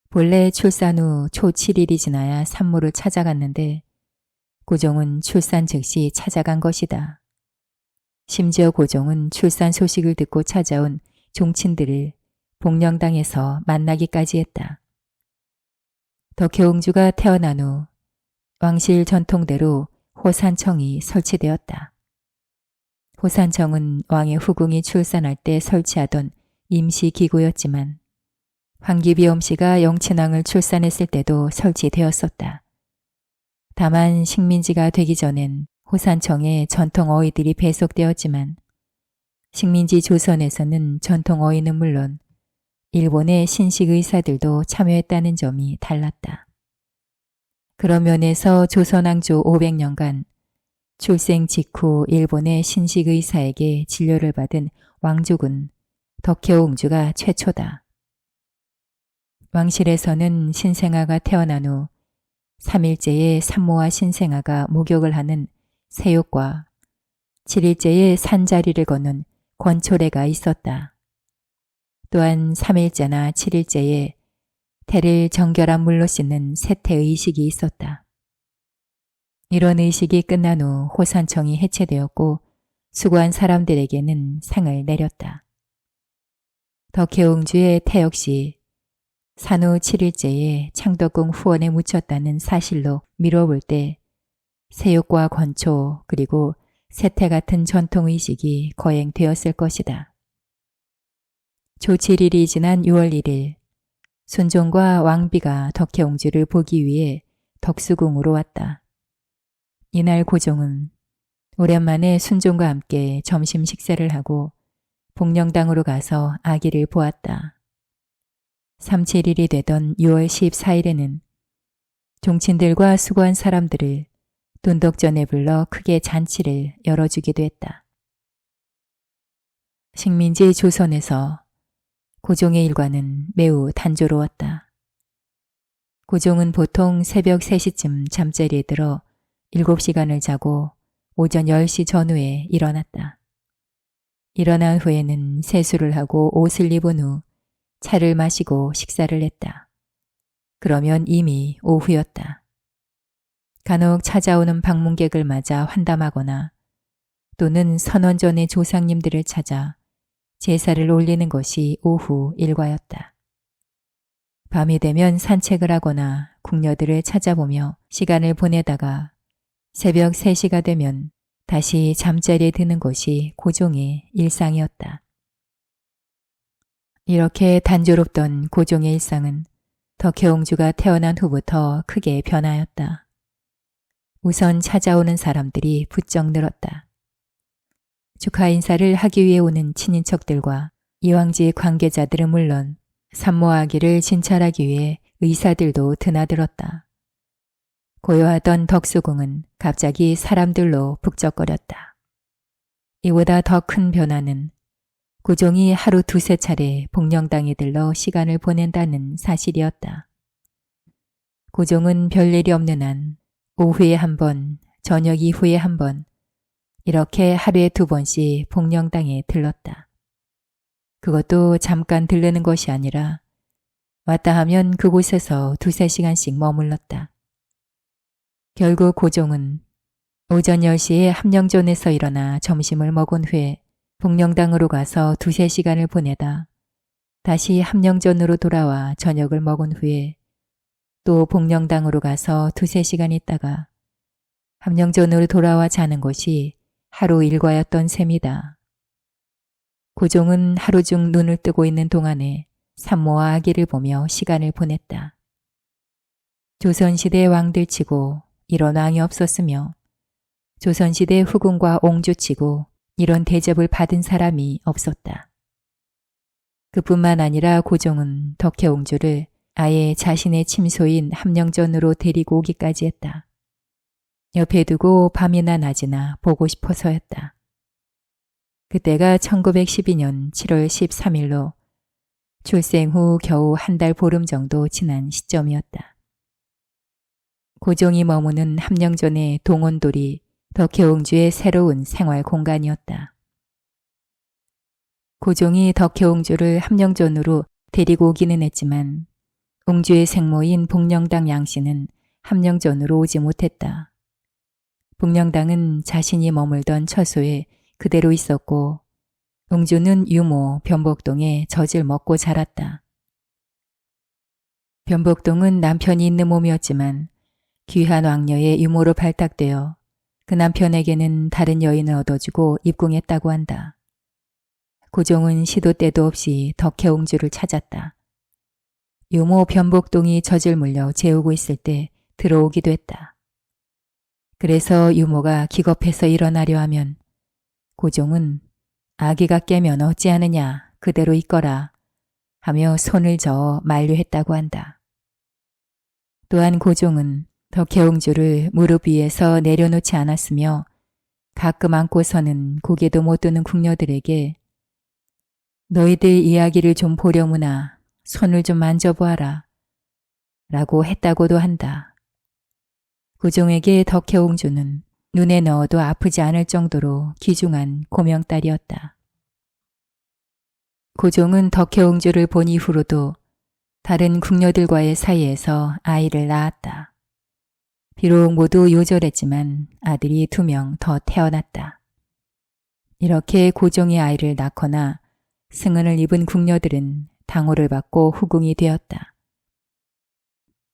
본래 출산 후 초 7일이 지나야 산모를 찾아갔는데 고종은 출산 즉시 찾아간 것이다. 심지어 고종은 출산 소식을 듣고 찾아온 종친들을 복령당에서 만나기까지 했다. 덕혜옹주가 태어난 후 왕실 전통대로 호산청이 설치되었다. 호산청은 왕의 후궁이 출산할 때 설치하던 임시기구였지만 황기비엄씨가 영친왕을 출산했을 때도 설치되었었다. 다만 식민지가 되기 전엔 호산청에 전통 어휘들이 배속되었지만 식민지 조선에서는 전통 어휘는 물론 일본의 신식 의사들도 참여했다는 점이 달랐다. 그런 면에서 조선왕조 500년간 출생 직후 일본의 신식 의사에게 진료를 받은 왕족은 덕혜옹주가 최초다. 왕실에서는 신생아가 태어난 후 3일째에 산모와 신생아가 목욕을 하는 세욕과 7일째에 산자리를 거는 권초례가 있었다. 또한 3일째나 7일째에 태를 정결한 물로 씻는 세태의식이 있었다. 이런 의식이 끝난 후 호산청이 해체되었고 수고한 사람들에게는 상을 내렸다. 덕혜옹주의 태 역시 산후 7일째에 창덕궁 후원에 묻혔다는 사실로 미뤄볼 때 세욕과 권초 그리고 세태 같은 전통의식이 거행되었을 것이다. 조 7일이 지난 6월 1일 순종과 왕비가 덕혜옹주를 보기 위해 덕수궁으로 왔다. 이날 고종은 오랜만에 순종과 함께 점심 식사를 하고 복령당으로 가서 아기를 보았다. 37일이 되던 6월 14일에는 종친들과 수고한 사람들을 돈덕전에 불러 크게 잔치를 열어주기도 했다. 식민지 조선에서 고종의 일과는 매우 단조로웠다. 고종은 보통 새벽 3시쯤 잠자리에 들어 7시간을 자고 오전 10시 전후에 일어났다. 일어난 후에는 세수를 하고 옷을 입은 후 차를 마시고 식사를 했다. 그러면 이미 오후였다. 간혹 찾아오는 방문객을 맞아 환담하거나 또는 선원전의 조상님들을 찾아 제사를 올리는 것이 오후 일과였다. 밤이 되면 산책을 하거나 궁녀들을 찾아보며 시간을 보내다가 새벽 3시가 되면 다시 잠자리에 드는 것이 고종의 일상이었다. 이렇게 단조롭던 고종의 일상은 덕혜옹주가 태어난 후부터 크게 변하였다. 우선 찾아오는 사람들이 부쩍 늘었다. 축하 인사를 하기 위해 오는 친인척들과 이왕지 관계자들은 물론 산모아기를 진찰하기 위해 의사들도 드나들었다. 고요하던 덕수궁은 갑자기 사람들로 북적거렸다. 이보다 더 큰 변화는 고종이 하루 2~3차례 복령당에 들러 시간을 보낸다는 사실이었다. 고종은 별일이 없는 한 오후에 1번, 저녁 이후에 1번, 이렇게 하루에 2번씩 복령당에 들렀다. 그것도 잠깐 들르는 것이 아니라 왔다 하면 그곳에서 2~3시간씩 머물렀다. 결국 고종은 오전 10시에 함령전에서 일어나 점심을 먹은 후에 복령당으로 가서 2~3시간을 보내다 다시 함령전으로 돌아와 저녁을 먹은 후에 또 복령당으로 가서 2~3시간 있다가 함령전으로 돌아와 자는 것이 하루 일과였던 셈이다. 고종은 하루 중 눈을 뜨고 있는 동안에 산모와 아기를 보며 시간을 보냈다. 조선시대 왕들치고 이런 왕이 없었으며 조선시대 후궁과 옹주치고 이런 대접을 받은 사람이 없었다. 그뿐만 아니라 고종은 덕혜옹주를 아예 자신의 침소인 함령전으로 데리고 오기까지 했다. 옆에 두고 밤이나 낮이나 보고 싶어서였다. 그때가 1912년 7월 13일로 출생 후 겨우 1달 보름 정도 지난 시점이었다. 고종이 머무는 함령전의 동원돌이 덕혜옹주의 새로운 생활 공간이었다. 고종이 덕혜옹주를 함령전으로 데리고 오기는 했지만 옹주의 생모인 복령당 양씨는 함령전으로 오지 못했다. 복령당은 자신이 머물던 처소에 그대로 있었고 옹주는 유모 변복동에 젖을 먹고 자랐다. 변복동은 남편이 있는 몸이었지만 귀한 왕녀의 유모로 발탁되어 그 남편에게는 다른 여인을 얻어주고 입궁했다고 한다. 고종은 시도 때도 없이 덕혜옹주를 찾았다. 유모 변복동이 젖을 물려 재우고 있을 때 들어오기도 했다. 그래서 유모가 기겁해서 일어나려 하면 고종은 아기가 깨면 어찌하느냐 그대로 있거라 하며 손을 저어 만류했다고 한다. 또한 고종은 덕혜옹주를 무릎 위에서 내려놓지 않았으며 가끔 안고서는 고개도 못 드는 궁녀들에게 너희들 이야기를 좀 보려무나 손을 좀 만져보아라 라고 했다고도 한다. 고종에게 덕혜옹주는 눈에 넣어도 아프지 않을 정도로 귀중한 고명딸이었다. 고종은 덕혜옹주를 본 이후로도 다른 궁녀들과의 사이에서 아이를 낳았다. 비록 모두 요절했지만 아들이 2명 더 태어났다. 이렇게 고종의 아이를 낳거나 승은을 입은 궁녀들은 당호를 받고 후궁이 되었다.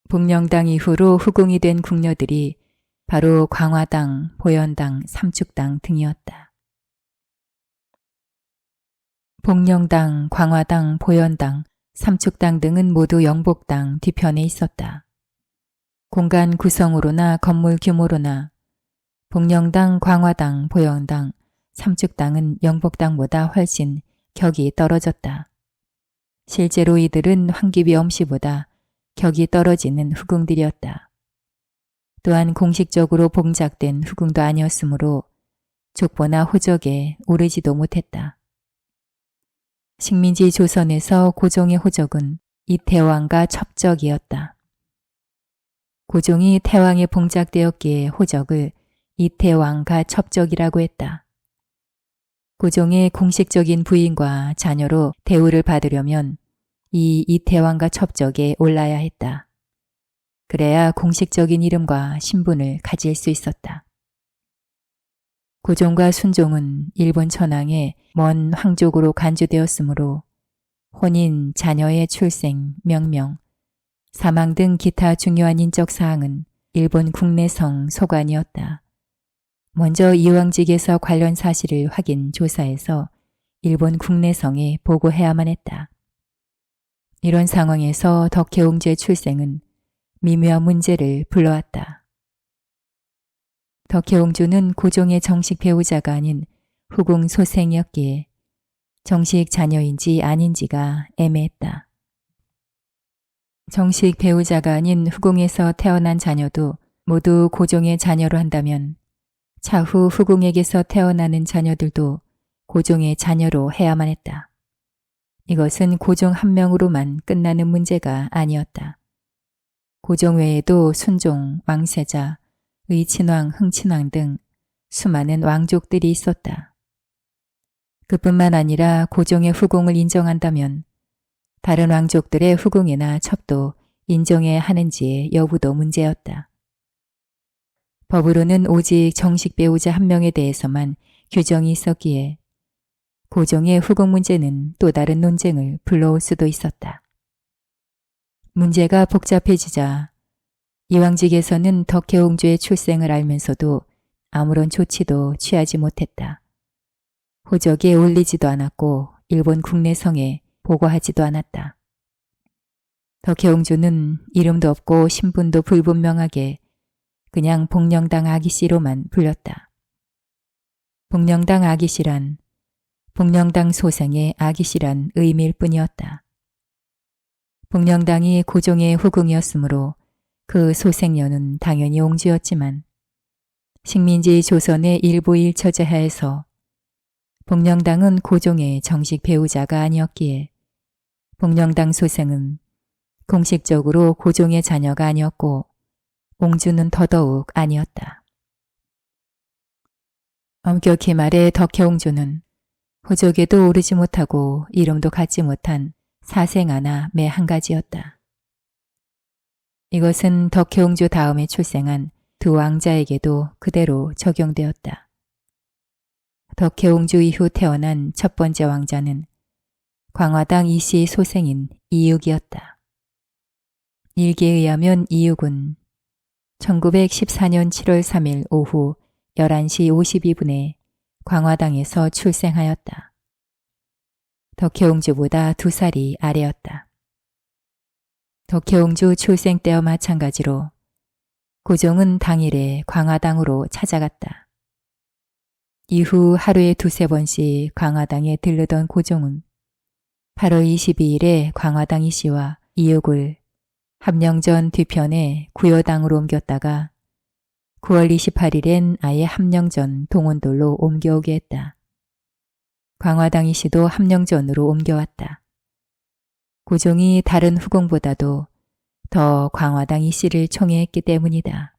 복령당 이후로 후궁이 된 궁녀들이 바로 광화당, 보현당, 삼축당 등이었다. 복령당, 광화당, 보현당, 삼축당 등은 모두 영복당 뒤편에 있었다. 공간 구성으로나 건물 규모로나 복령당, 광화당, 보현당, 삼축당은 영복당보다 훨씬 격이 떨어졌다. 실제로 이들은 황기비 엄씨보다 격이 떨어지는 후궁들이었다. 또한 공식적으로 봉작된 후궁도 아니었으므로 족보나 호적에 오르지도 못했다. 식민지 조선에서 고종의 호적은 이태왕과 첩적이었다. 고종이 태왕에 봉작되었기에 호적을 이태왕과 첩적이라고 했다. 고종의 공식적인 부인과 자녀로 대우를 받으려면 이 이태왕과 첩적에 올라야 했다. 그래야 공식적인 이름과 신분을 가질 수 있었다. 고종과 순종은 일본 천황의 먼 황족으로 간주되었으므로 혼인, 자녀의 출생, 명명, 사망 등 기타 중요한 인적 사항은 일본 국내성 소관이었다. 먼저 이왕직에서 관련 사실을 확인 조사해서 일본 국내성에 보고해야만 했다. 이런 상황에서 덕혜옹주의 출생은 미묘한 문제를 불러왔다. 덕혜옹주는 고종의 정식 배우자가 아닌 후궁 소생이었기에 정식 자녀인지 아닌지가 애매했다. 정식 배우자가 아닌 후궁에서 태어난 자녀도 모두 고종의 자녀로 한다면 차후 후궁에게서 태어나는 자녀들도 고종의 자녀로 해야만 했다. 이것은 고종 한 명으로만 끝나는 문제가 아니었다. 고종 외에도 순종, 왕세자, 의친왕, 흥친왕 등 수많은 왕족들이 있었다. 그뿐만 아니라 고종의 후궁을 인정한다면 다른 왕족들의 후궁이나 첩도 인정해야 하는지의 여부도 문제였다. 법으로는 오직 정식 배우자 한 명에 대해서만 규정이 있었기에 고종의 후궁 문제는 또 다른 논쟁을 불러올 수도 있었다. 문제가 복잡해지자 이왕직에서는 덕혜옹주의 출생을 알면서도 아무런 조치도 취하지 못했다. 호적에 올리지도 않았고 일본 국내성에 보고하지도 않았다. 덕혜옹주는 이름도 없고 신분도 불분명하게 그냥 복령당 아기씨로만 불렸다. 복령당 아기씨란 복령당 소생의 아기씨란 의미일 뿐이었다. 복령당이 고종의 후궁이었으므로 그 소생녀는 당연히 옹주였지만 식민지 조선의 일부 일처제하에서 복령당은 고종의 정식 배우자가 아니었기에 복령당 소생은 공식적으로 고종의 자녀가 아니었고 옹주는 더더욱 아니었다. 엄격히 말해 덕혜옹주는 호적에도 오르지 못하고 이름도 갖지 못한 사생아나 매 한 가지였다. 이것은 덕혜옹주 다음에 출생한 두 왕자에게도 그대로 적용되었다. 덕혜옹주 이후 태어난 첫 번째 왕자는 광화당 이씨 소생인 이육이었다. 일기에 의하면 이육은 1914년 7월 3일 오후 11시 52분에 광화당에서 출생하였다. 덕혜옹주보다 2살이 아래였다. 덕혜옹주 출생 때와 마찬가지로 고종은 당일에 광화당으로 찾아갔다. 이후 하루에 2~3번씩 광화당에 들르던 고종은 8월 22일에 광화당 이씨와 이육을 함령전 뒤편에 구여당으로 옮겼다가 9월 28일엔 아예 함령전 동원돌로 옮겨오게 했다. 광화당 이씨도 함령전으로 옮겨왔다. 고종이 다른 후궁보다도 더 광화당 이씨를 총애했기 때문이다.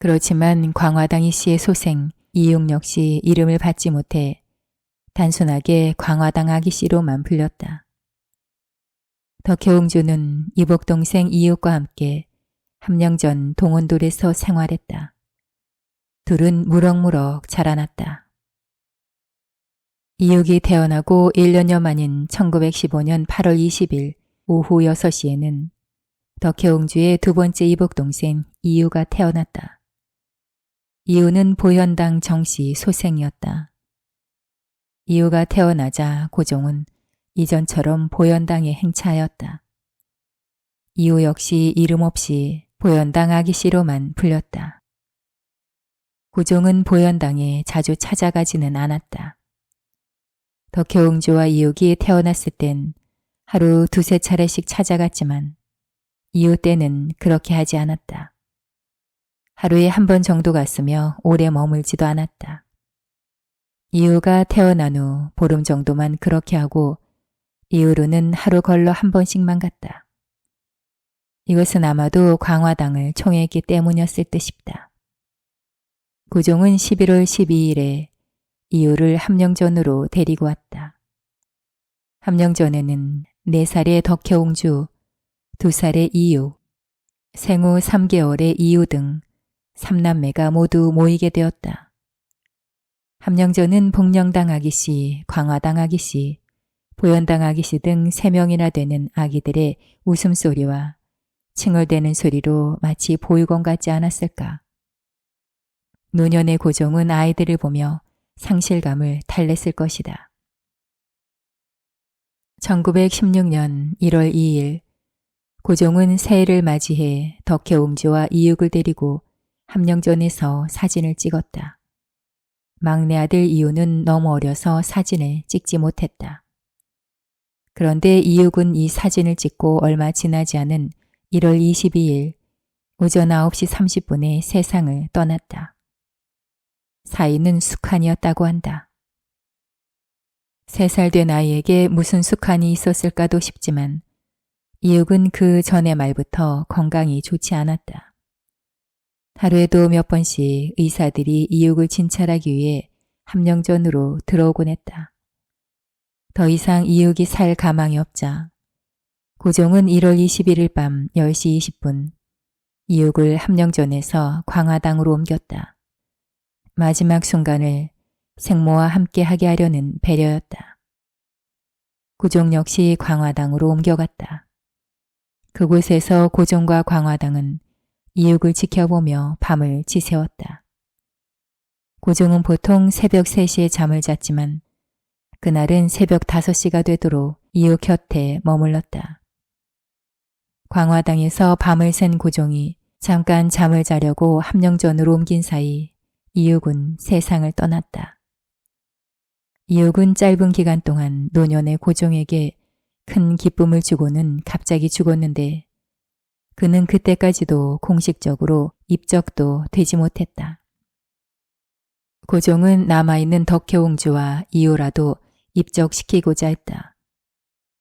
그렇지만 광화당 이씨의 소생 이육 역시 이름을 받지 못해 단순하게 광화당 아기씨로만 불렸다. 덕혜옹주는 이복동생 이육과 함께 함령전 동원돌에서 생활했다. 둘은 무럭무럭 자라났다. 이육이 태어나고 1년여 만인 1915년 8월 20일 오후 6시에는 덕혜옹주의 두 번째 이복동생 이유가 태어났다. 이유는 보현당 정씨 소생이었다. 이유가 태어나자 고종은 이전처럼 보현당에 행차하였다. 이유 역시 이름 없이 보현당 아기씨로만 불렸다. 고종은 보현당에 자주 찾아가지는 않았다. 덕혜옹주와 이육이 태어났을 땐 하루 2~3차례씩 찾아갔지만 이후 때는 그렇게 하지 않았다. 하루에 한 번 정도 갔으며 오래 머물지도 않았다. 이유가 태어난 후 보름 정도만 그렇게 하고 이후로는 하루 걸러 한 번씩만 갔다. 이것은 아마도 광화당을 총애했기 때문이었을 듯 싶다. 고종은 11월 12일에 이유를 함령전으로 데리고 왔다. 함령전에는 4살의 덕혜옹주, 2살의 이유, 생후 3개월의 이유 등 3남매가 모두 모이게 되었다. 함령전은 복령당 아기씨, 광화당 아기씨, 보현당 아기씨 등 3명이나 되는 아기들의 웃음소리와 칭얼대는 소리로 마치 보육원 같지 않았을까. 노년의 고종은 아이들을 보며 상실감을 달랬을 것이다. 1916년 1월 2일 고종은 새해를 맞이해 덕혜옹주와 이육을 데리고 함령전에서 사진을 찍었다. 막내 아들 이유는 너무 어려서 사진을 찍지 못했다. 그런데 이육은 이 사진을 찍고 얼마 지나지 않은 1월 22일 오전 9시 30분에 세상을 떠났다. 사인은 숙한이었다고 한다. 3살 된 아이에게 무슨 숙한이 있었을까도 싶지만 이육은 그 전의 말부터 건강이 좋지 않았다. 하루에도 몇 번씩 의사들이 이육을 진찰하기 위해 함령전으로 들어오곤 했다. 더 이상 이육이 살 가망이 없자 고종은 1월 21일 밤 10시 20분 이육을 함령전에서 광화당으로 옮겼다. 마지막 순간을 생모와 함께 하게 하려는 배려였다. 고종 역시 광화당으로 옮겨갔다. 그곳에서 고종과 광화당은 이육을 지켜보며 밤을 지새웠다. 고종은 보통 새벽 3시에 잠을 잤지만 그날은 새벽 5시가 되도록 이육 곁에 머물렀다. 광화당에서 밤을 샌 고종이 잠깐 잠을 자려고 함령전으로 옮긴 사이 이육은 세상을 떠났다. 이육은 짧은 기간 동안 노년의 고종에게 큰 기쁨을 주고는 갑자기 죽었는데 그는 그때까지도 공식적으로 입적도 되지 못했다. 고종은 남아있는 덕혜옹주와 이유라도 입적시키고자 했다.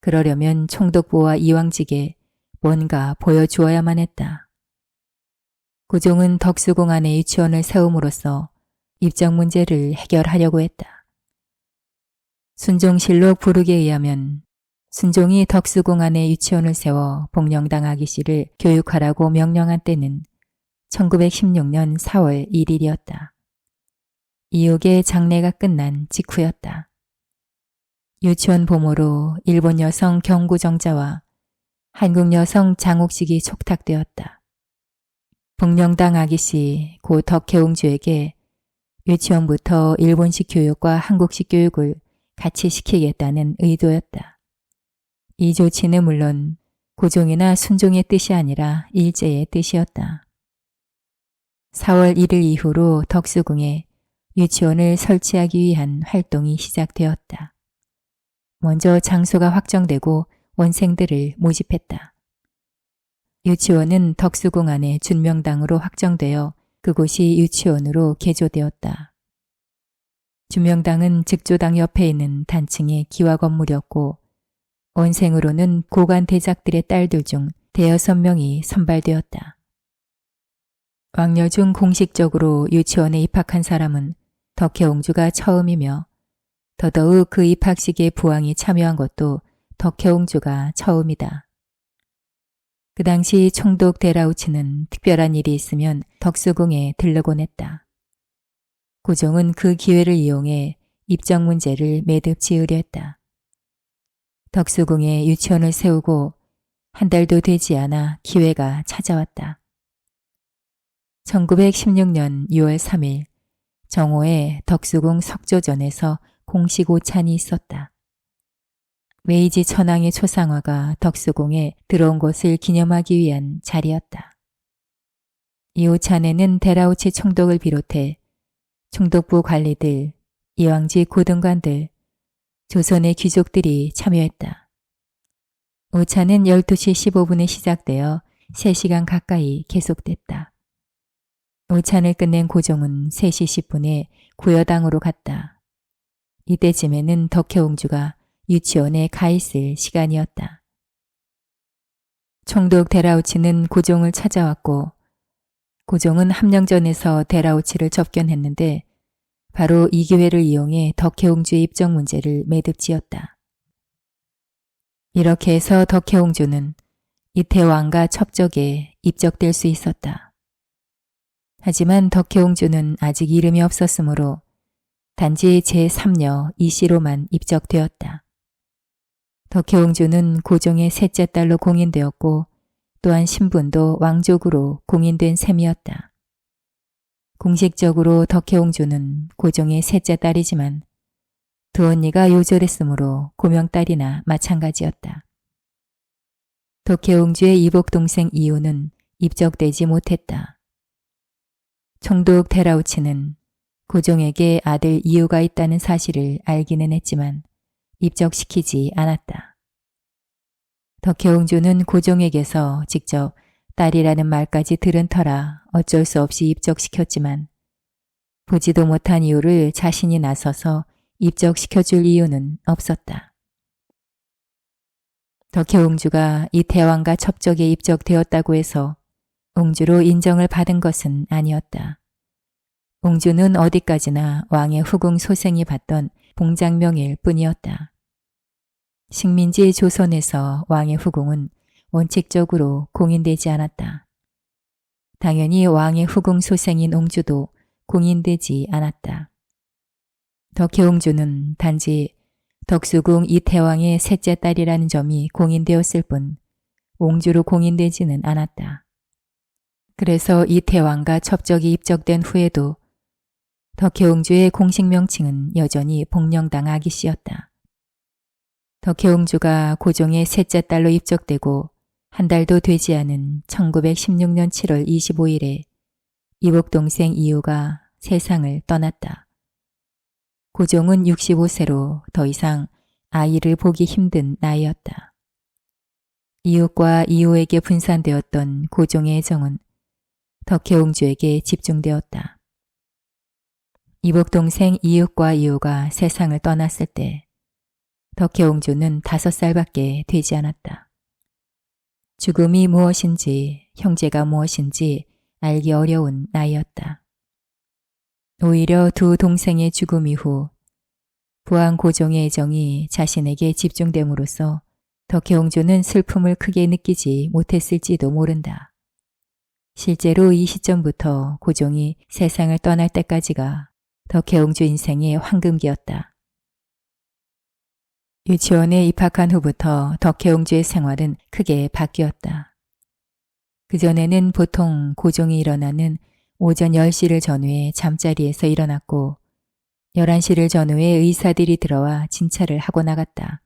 그러려면 총독부와 이왕직에 뭔가 보여주어야만 했다. 고종은 덕수궁 안에 유치원을 세움으로써 입적 문제를 해결하려고 했다. 순종실록 부록에 의하면 순종이 덕수궁 안에 유치원을 세워 복령당 아기씨를 교육하라고 명령한 때는 1916년 4월 1일이었다. 이육의 장례가 끝난 직후였다. 유치원 보모로 일본 여성 경구정자와 한국 여성 장옥식이 촉탁되었다. 복령당 아기씨 고 덕혜옹주에게 유치원부터 일본식 교육과 한국식 교육을 같이 시키겠다는 의도였다. 이 조치는 물론 고종이나 순종의 뜻이 아니라 일제의 뜻이었다. 4월 1일 이후로 덕수궁에 유치원을 설치하기 위한 활동이 시작되었다. 먼저 장소가 확정되고 원생들을 모집했다. 유치원은 덕수궁 안의 준명당으로 확정되어 그곳이 유치원으로 개조되었다. 준명당은 즉조당 옆에 있는 단층의 기와 건물이었고 원생으로는 고관 대작들의 딸들 중 5명이 선발되었다. 왕녀 중 공식적으로 유치원에 입학한 사람은 덕혜옹주가 처음이며 더더욱 그 입학식에 부왕이 참여한 것도 덕혜옹주가 처음이다. 그 당시 총독 데라우치는 특별한 일이 있으면 덕수궁에 들르곤 했다. 고종은 그 기회를 이용해 입적 문제를 매듭 지으려 했다. 덕수궁에 유치원을 세우고 한 달도 되지 않아 기회가 찾아왔다. 1916년 6월 3일 정오에 덕수궁 석조전에서 공식 오찬이 있었다. 메이지 천황의 초상화가 덕수궁에 들어온 것을 기념하기 위한 자리였다. 이 오찬에는 데라우치 총독을 비롯해 총독부 관리들, 이왕직 고등관들, 조선의 귀족들이 참여했다. 오찬은 12시 15분에 시작되어 3시간 가까이 계속됐다. 오찬을 끝낸 고종은 3시 10분에 구여당으로 갔다. 이때쯤에는 덕혜옹주가 유치원에 가 있을 시간이었다. 총독 데라우치는 고종을 찾아왔고 고종은 함령전에서 데라우치를 접견했는데 바로 이 기회를 이용해 덕혜옹주의 입적 문제를 매듭지었다. 이렇게 해서 덕혜옹주는 이태왕과 첩적에 입적될 수 있었다. 하지만 덕혜옹주는 아직 이름이 없었으므로 단지 제3녀 이씨로만 입적되었다. 덕혜옹주는 고종의 셋째 딸로 공인되었고 또한 신분도 왕족으로 공인된 셈이었다. 공식적으로 덕혜옹주는 고종의 셋째 딸이지만 두 언니가 요절했으므로 고명딸이나 마찬가지였다. 덕혜옹주의 이복 동생 이유는 입적되지 못했다. 총독 테라우치는 고종에게 아들 이유가 있다는 사실을 알기는 했지만 입적시키지 않았다. 덕혜옹주는 고종에게서 직접 딸이라는 말까지 들은 터라 어쩔 수 없이 입적시켰지만 보지도 못한 이유를 자신이 나서서 입적시켜줄 이유는 없었다. 덕혜옹주가 이 대왕과 첩적에 입적되었다고 해서 옹주로 인정을 받은 것은 아니었다. 옹주는 어디까지나 왕의 후궁 소생이 받던 봉장명일 뿐이었다. 식민지 조선에서 왕의 후궁은 원칙적으로 공인되지 않았다. 당연히 왕의 후궁 소생인 옹주도 공인되지 않았다. 덕혜옹주는 단지 덕수궁 이태왕의 셋째 딸이라는 점이 공인되었을 뿐 옹주로 공인되지는 않았다. 그래서 이태왕과 첩적이 입적된 후에도 덕혜옹주의 공식 명칭은 여전히 복령당 아기씨였다. 덕혜옹주가 고종의 셋째 딸로 입적되고 한 달도 되지 않은 1916년 7월 25일에 이복 동생 이유가 세상을 떠났다. 고종은 65세로 더 이상 아이를 보기 힘든 나이였다. 이웃과 이후에게 분산되었던 고종의 애정은 덕혜옹주에게 집중되었다. 이복 동생 이웃과 이후가 세상을 떠났을 때 덕혜옹주는 5살밖에 되지 않았다. 죽음이 무엇인지 형제가 무엇인지 알기 어려운 나이였다. 오히려 두 동생의 죽음 이후 부한 고종의 애정이 자신에게 집중됨으로써 덕혜옹주는 슬픔을 크게 느끼지 못했을지도 모른다. 실제로 이 시점부터 고종이 세상을 떠날 때까지가 덕혜옹주 인생의 황금기였다. 유치원에 입학한 후부터 덕혜옹주의 생활은 크게 바뀌었다. 그전에는 보통 고종이 일어나는 오전 10시를 전후해 잠자리에서 일어났고 11시를 전후해 의사들이 들어와 진찰을 하고 나갔다.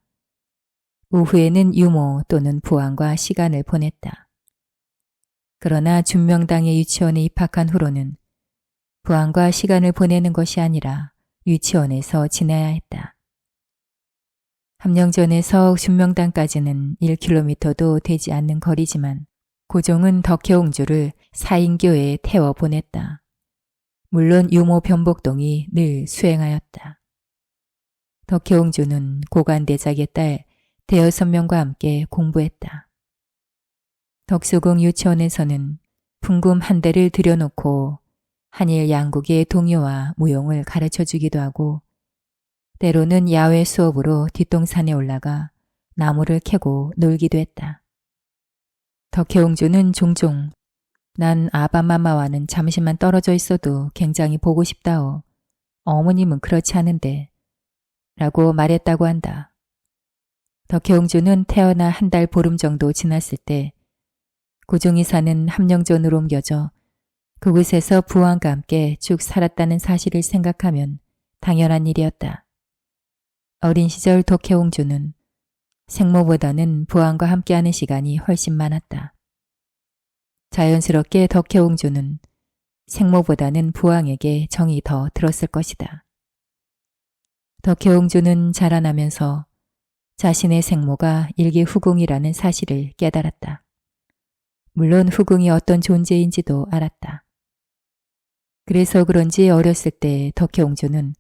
오후에는 유모 또는 부왕과 시간을 보냈다. 그러나 준명당의 유치원에 입학한 후로는 부왕과 시간을 보내는 것이 아니라 유치원에서 지내야 했다. 함령전에서 준명당까지는 1km도 되지 않는 거리지만 고종은 덕혜옹주를 사인교에 태워 보냈다. 물론 유모 변복동이 늘 수행하였다. 덕혜옹주는 고관대작의 딸 대여섯 명과 함께 공부했다. 덕수궁 유치원에서는 풍금 한 대를 들여놓고 한일 양국의 동요와 무용을 가르쳐 주기도 하고 때로는 야외 수업으로 뒷동산에 올라가 나무를 캐고 놀기도 했다. 덕혜옹주는 종종 난 아바마마와는 잠시만 떨어져 있어도 굉장히 보고 싶다오. 어머님은 그렇지 않은데 라고 말했다고 한다. 덕혜옹주는 태어나 한 달 보름 정도 지났을 때 고종이 사는 함령전으로 옮겨져 그곳에서 부왕과 함께 쭉 살았다는 사실을 생각하면 당연한 일이었다. 어린 시절 덕혜옹주는 생모보다는 부왕과 함께하는 시간이 훨씬 많았다. 자연스럽게 덕혜옹주는 생모보다는 부왕에게 정이 더 들었을 것이다. 덕혜옹주는 자라나면서 자신의 생모가 일개 후궁이라는 사실을 깨달았다. 물론 후궁이 어떤 존재인지도 알았다. 그래서 그런지 어렸을 때 덕혜옹주는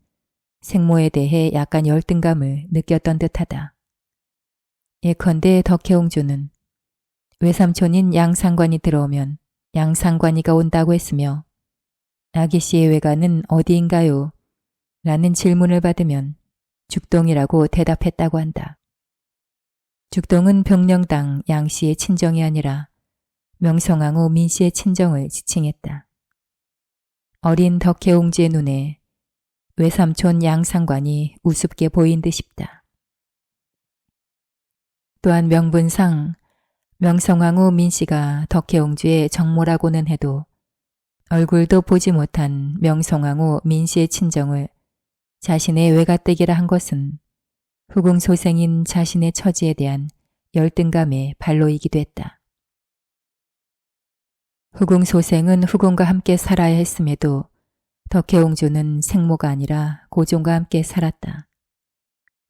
생모에 대해 약간 열등감을 느꼈던 듯하다. 예컨대 덕혜옹주는 외삼촌인 양상관이 들어오면 양상관이가 온다고 했으며 아기씨의 외가는 어디인가요? 라는 질문을 받으면 죽동이라고 대답했다고 한다. 죽동은 병령당 양씨의 친정이 아니라 명성황후 민씨의 친정을 지칭했다. 어린 덕혜옹주의 눈에 외삼촌 양상관이 우습게 보인 듯싶다. 또한 명분상 명성황후 민씨가 덕혜옹주의 정모라고는 해도 얼굴도 보지 못한 명성황후 민씨의 친정을 자신의 외가댁이라 한 것은 후궁소생인 자신의 처지에 대한 열등감의 발로이기도 했다. 후궁소생은 후궁과 함께 살아야 했음에도 덕혜옹주는 생모가 아니라 고종과 함께 살았다.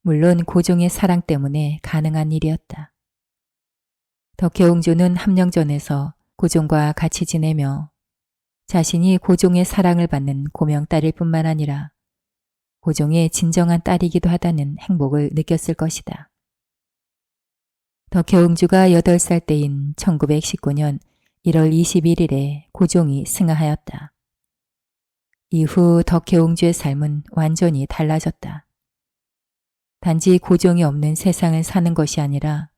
물론 고종의 사랑 때문에 가능한 일이었다. 덕혜옹주는 함령전에서 고종과 같이 지내며 자신이 고종의 사랑을 받는 고명딸일 뿐만 아니라 고종의 진정한 딸이기도 하다는 행복을 느꼈을 것이다. 덕혜옹주가 8살 때인 1919년 1월 21일에 고종이 승하하였다. 이후 덕혜옹주의 삶은 완전히 달라졌다. 단지 고종이 없는 세상을 사는 것이 아니라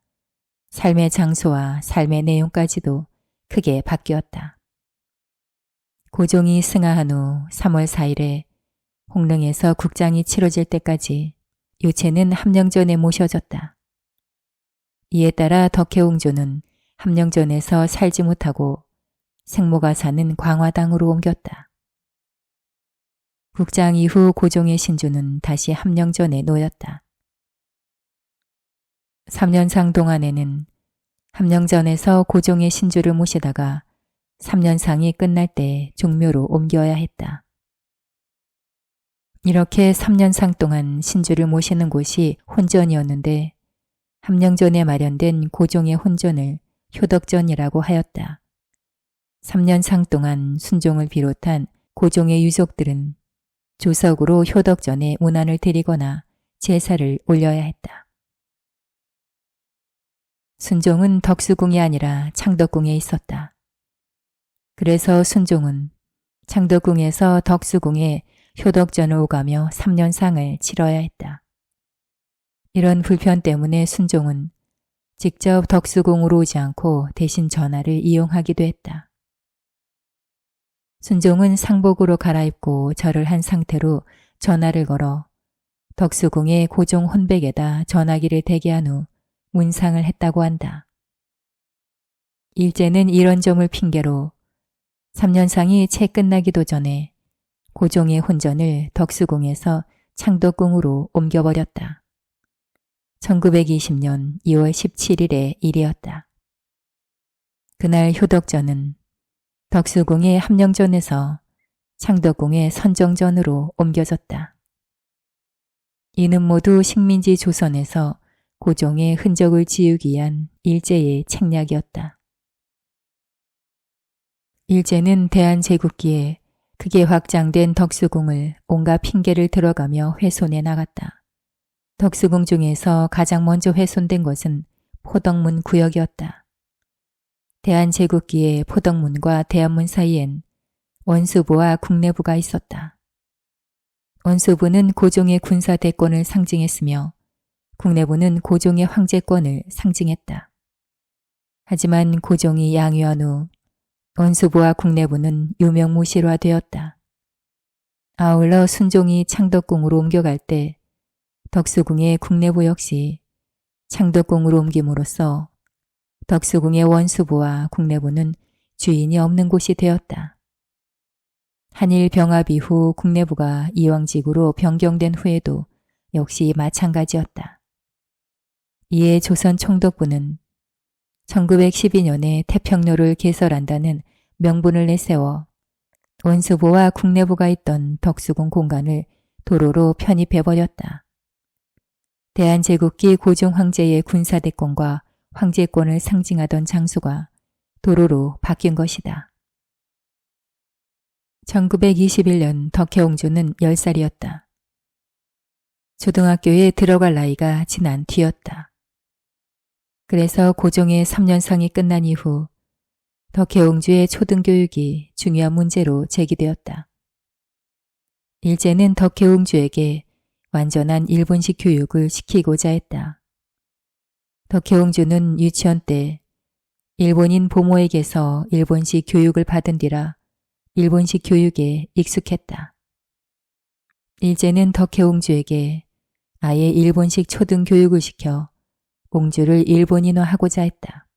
삶의 장소와 삶의 내용까지도 크게 바뀌었다. 고종이 승하한 후 3월 4일에 홍릉에서 국장이 치러질 때까지 유체는 함령전에 모셔졌다. 이에 따라 덕혜옹주는 함령전에서 살지 못하고 생모가 사는 광화당으로 옮겼다. 국장 이후 고종의 신주는 다시 함령전에 놓였다. 3년상 동안에는 함령전에서 고종의 신주를 모시다가 3년상이 끝날 때 종묘로 옮겨야 했다. 이렇게 3년상 동안 신주를 모시는 곳이 혼전이었는데 함령전에 마련된 고종의 혼전을 효덕전이라고 하였다. 3년상 동안 순종을 비롯한 고종의 유족들은 조석으로 효덕전에 문안을 드리거나 제사를 올려야 했다. 순종은 덕수궁이 아니라 창덕궁에 있었다. 그래서 순종은 창덕궁에서 덕수궁에 효덕전을 오가며 3년상을 치러야 했다. 이런 불편 때문에 순종은 직접 덕수궁으로 오지 않고 대신 전하를 이용하기도 했다. 순종은 상복으로 갈아입고 절을 한 상태로 전하를 걸어 덕수궁의 고종 혼백에다 전하기를 대기한 후 문상을 했다고 한다. 일제는 이런 점을 핑계로 3년상이 채 끝나기도 전에 고종의 혼전을 덕수궁에서 창덕궁으로 옮겨버렸다. 1920년 2월 17일의 일이었다. 그날 효덕전은 덕수궁의 함령전에서 창덕궁의 선정전으로 옮겨졌다. 이는 모두 식민지 조선에서 고종의 흔적을 지우기 위한 일제의 책략이었다. 일제는 대한제국기에 크게 확장된 덕수궁을 온갖 핑계를 들어가며 훼손해 나갔다. 덕수궁 중에서 가장 먼저 훼손된 것은 포덕문 구역이었다. 대한제국기에 포덕문과 대한문 사이엔 원수부와 국내부가 있었다. 원수부는 고종의 군사 대권을 상징했으며 국내부는 고종의 황제권을 상징했다. 하지만 고종이 양위한 후 원수부와 국내부는 유명무실화되었다. 아울러 순종이 창덕궁으로 옮겨갈 때 덕수궁의 국내부 역시 창덕궁으로 옮김으로써 덕수궁의 원수부와 국내부는 주인이 없는 곳이 되었다. 한일 병합 이후 국내부가 이왕직으로 변경된 후에도 역시 마찬가지였다. 이에 조선 총독부는 1912년에 태평로를 개설한다는 명분을 내세워 원수부와 국내부가 있던 덕수궁 공간을 도로로 편입해버렸다. 대한제국기 고종 황제의 군사대권과 황제권을 상징하던 장소가 도로로 바뀐 것이다. 1921년 덕혜옹주는 10살이었다. 초등학교에 들어갈 나이가 지난 뒤였다. 그래서 고종의 3년상이 끝난 이후 덕혜옹주의 초등교육이 중요한 문제로 제기되었다. 일제는 덕혜옹주에게 완전한 일본식 교육을 시키고자 했다. 덕혜옹주는 유치원 때 일본인 부모에게서 일본식 교육을 받은 뒤라 일본식 교육에 익숙했다. 일제는 덕혜옹주에게 아예 일본식 초등교육을 시켜 옹주를 일본인화하고자 했다.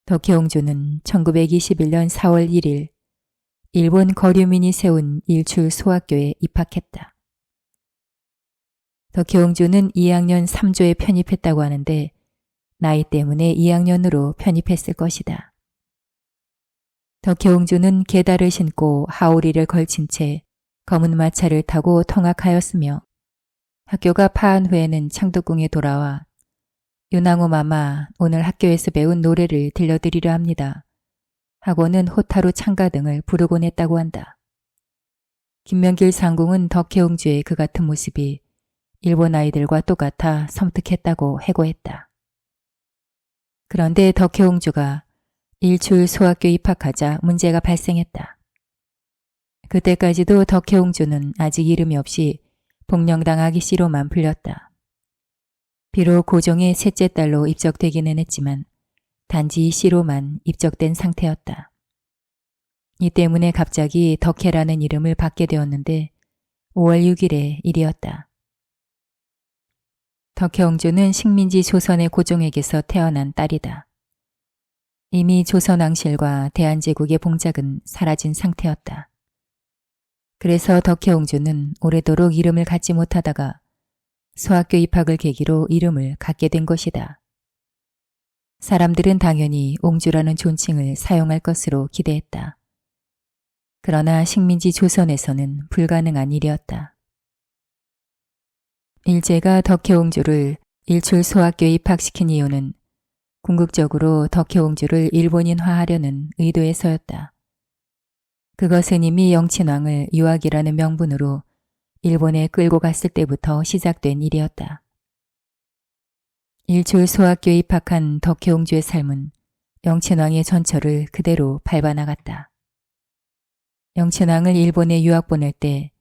덕혜옹주는 1921년 4월 1일 일본 거류민이 세운 일출 소학교에 입학했다. 덕혜옹주는 2학년 3조에 편입했다고 하는데 나이 때문에 2학년으로 편입했을 것이다. 덕혜옹주는 게다를 신고 하오리를 걸친 채 검은 마차를 타고 통학하였으며 학교가 파한 후에는 창덕궁에 돌아와 유낭호 마마 오늘 학교에서 배운 노래를 들려드리려 합니다. 하고는 호타루 창가 등을 부르곤 했다고 한다. 김명길 상궁은 덕혜옹주의 그 같은 모습이 일본 아이들과 똑같아 섬뜩했다고 해고했다. 그런데 덕혜옹주가 일출 소학교 입학하자 문제가 발생했다. 그때까지도 덕혜옹주는 아직 이름이 없이 복령당 아기씨로만 불렸다. 비록 고종의 셋째 딸로 입적되기는 했지만 단지 씨로만 입적된 상태였다. 이 때문에 갑자기 덕혜라는 이름을 받게 되었는데 5월 6일의 일이었다. 덕혜옹주는 식민지 조선의 고종에게서 태어난 딸이다. 이미 조선왕실과 대한제국의 봉작은 사라진 상태였다. 그래서 덕혜옹주는 오래도록 이름을 갖지 못하다가 소학교 입학을 계기로 이름을 갖게 된 것이다. 사람들은 당연히 옹주라는 존칭을 사용할 것으로 기대했다. 그러나 식민지 조선에서는 불가능한 일이었다. 일제가 덕혜옹주를 일출 소학교에 입학시킨 이유는 궁극적으로 덕혜옹주를 일본인화하려는 의도에서였다. 그것은 이미 영친왕을 유학이라는 명분으로 일본에 끌고 갔을 때부터 시작된 일이었다. 일출 소학교에 입학한 덕혜옹주의 삶은 영친왕의 전철을 그대로 밟아나갔다. 영친왕을 일본에 유학 보낼 때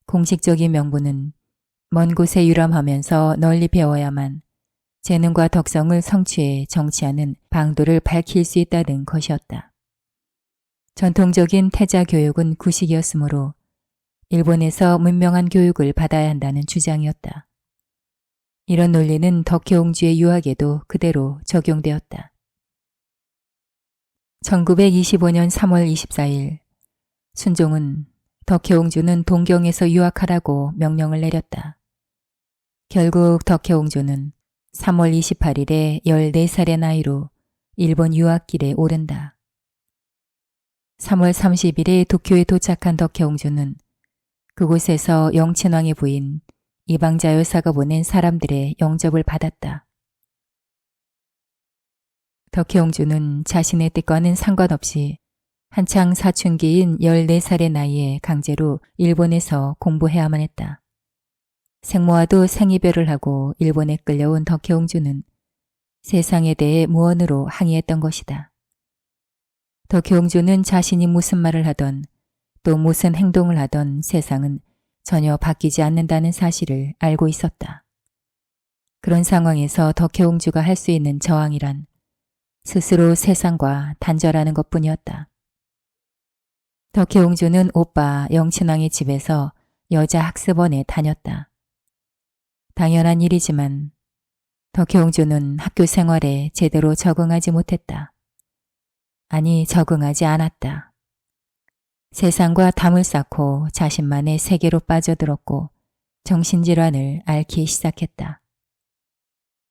공식적인 명분은 먼 곳에 유람하면서 널리 배워야만 재능과 덕성을 성취해 정치하는 방도를 밝힐 수 있다는 것이었다. 전통적인 태자 교육은 구식이었으므로 일본에서 문명한 교육을 받아야 한다는 주장이었다. 이런 논리는 덕혜옹주의 유학에도 그대로 적용되었다. 1925년 3월 24일 순종은 덕혜옹주는 동경에서 유학하라고 명령을 내렸다. 결국 덕혜옹주는 3월 28일에 14살의 나이로 일본 유학길에 오른다. 3월 30일에 도쿄에 도착한 덕혜옹주는 그곳에서 영친왕의 부인 이방자 여사가 보낸 사람들의 영접을 받았다. 덕혜옹주는 자신의 뜻과는 상관없이 한창 사춘기인 14살의 나이에 강제로 일본에서 공부해야만 했다. 생모와도 생이별을 하고 일본에 끌려온 덕혜옹주는 세상에 대해 무언으로 항의했던 것이다. 덕혜옹주는 자신이 무슨 말을 하던 또 무슨 행동을 하던 세상은 전혀 바뀌지 않는다는 사실을 알고 있었다. 그런 상황에서 덕혜옹주가 할 수 있는 저항이란 스스로 세상과 단절하는 것뿐이었다. 덕혜옹주는 오빠 영친왕의 집에서 여자 학습원에 다녔다. 당연한 일이지만 덕혜옹주는 학교 생활에 제대로 적응하지 못했다. 아니, 적응하지 않았다. 세상과 담을 쌓고 자신만의 세계로 빠져들었고 정신질환을 앓기 시작했다.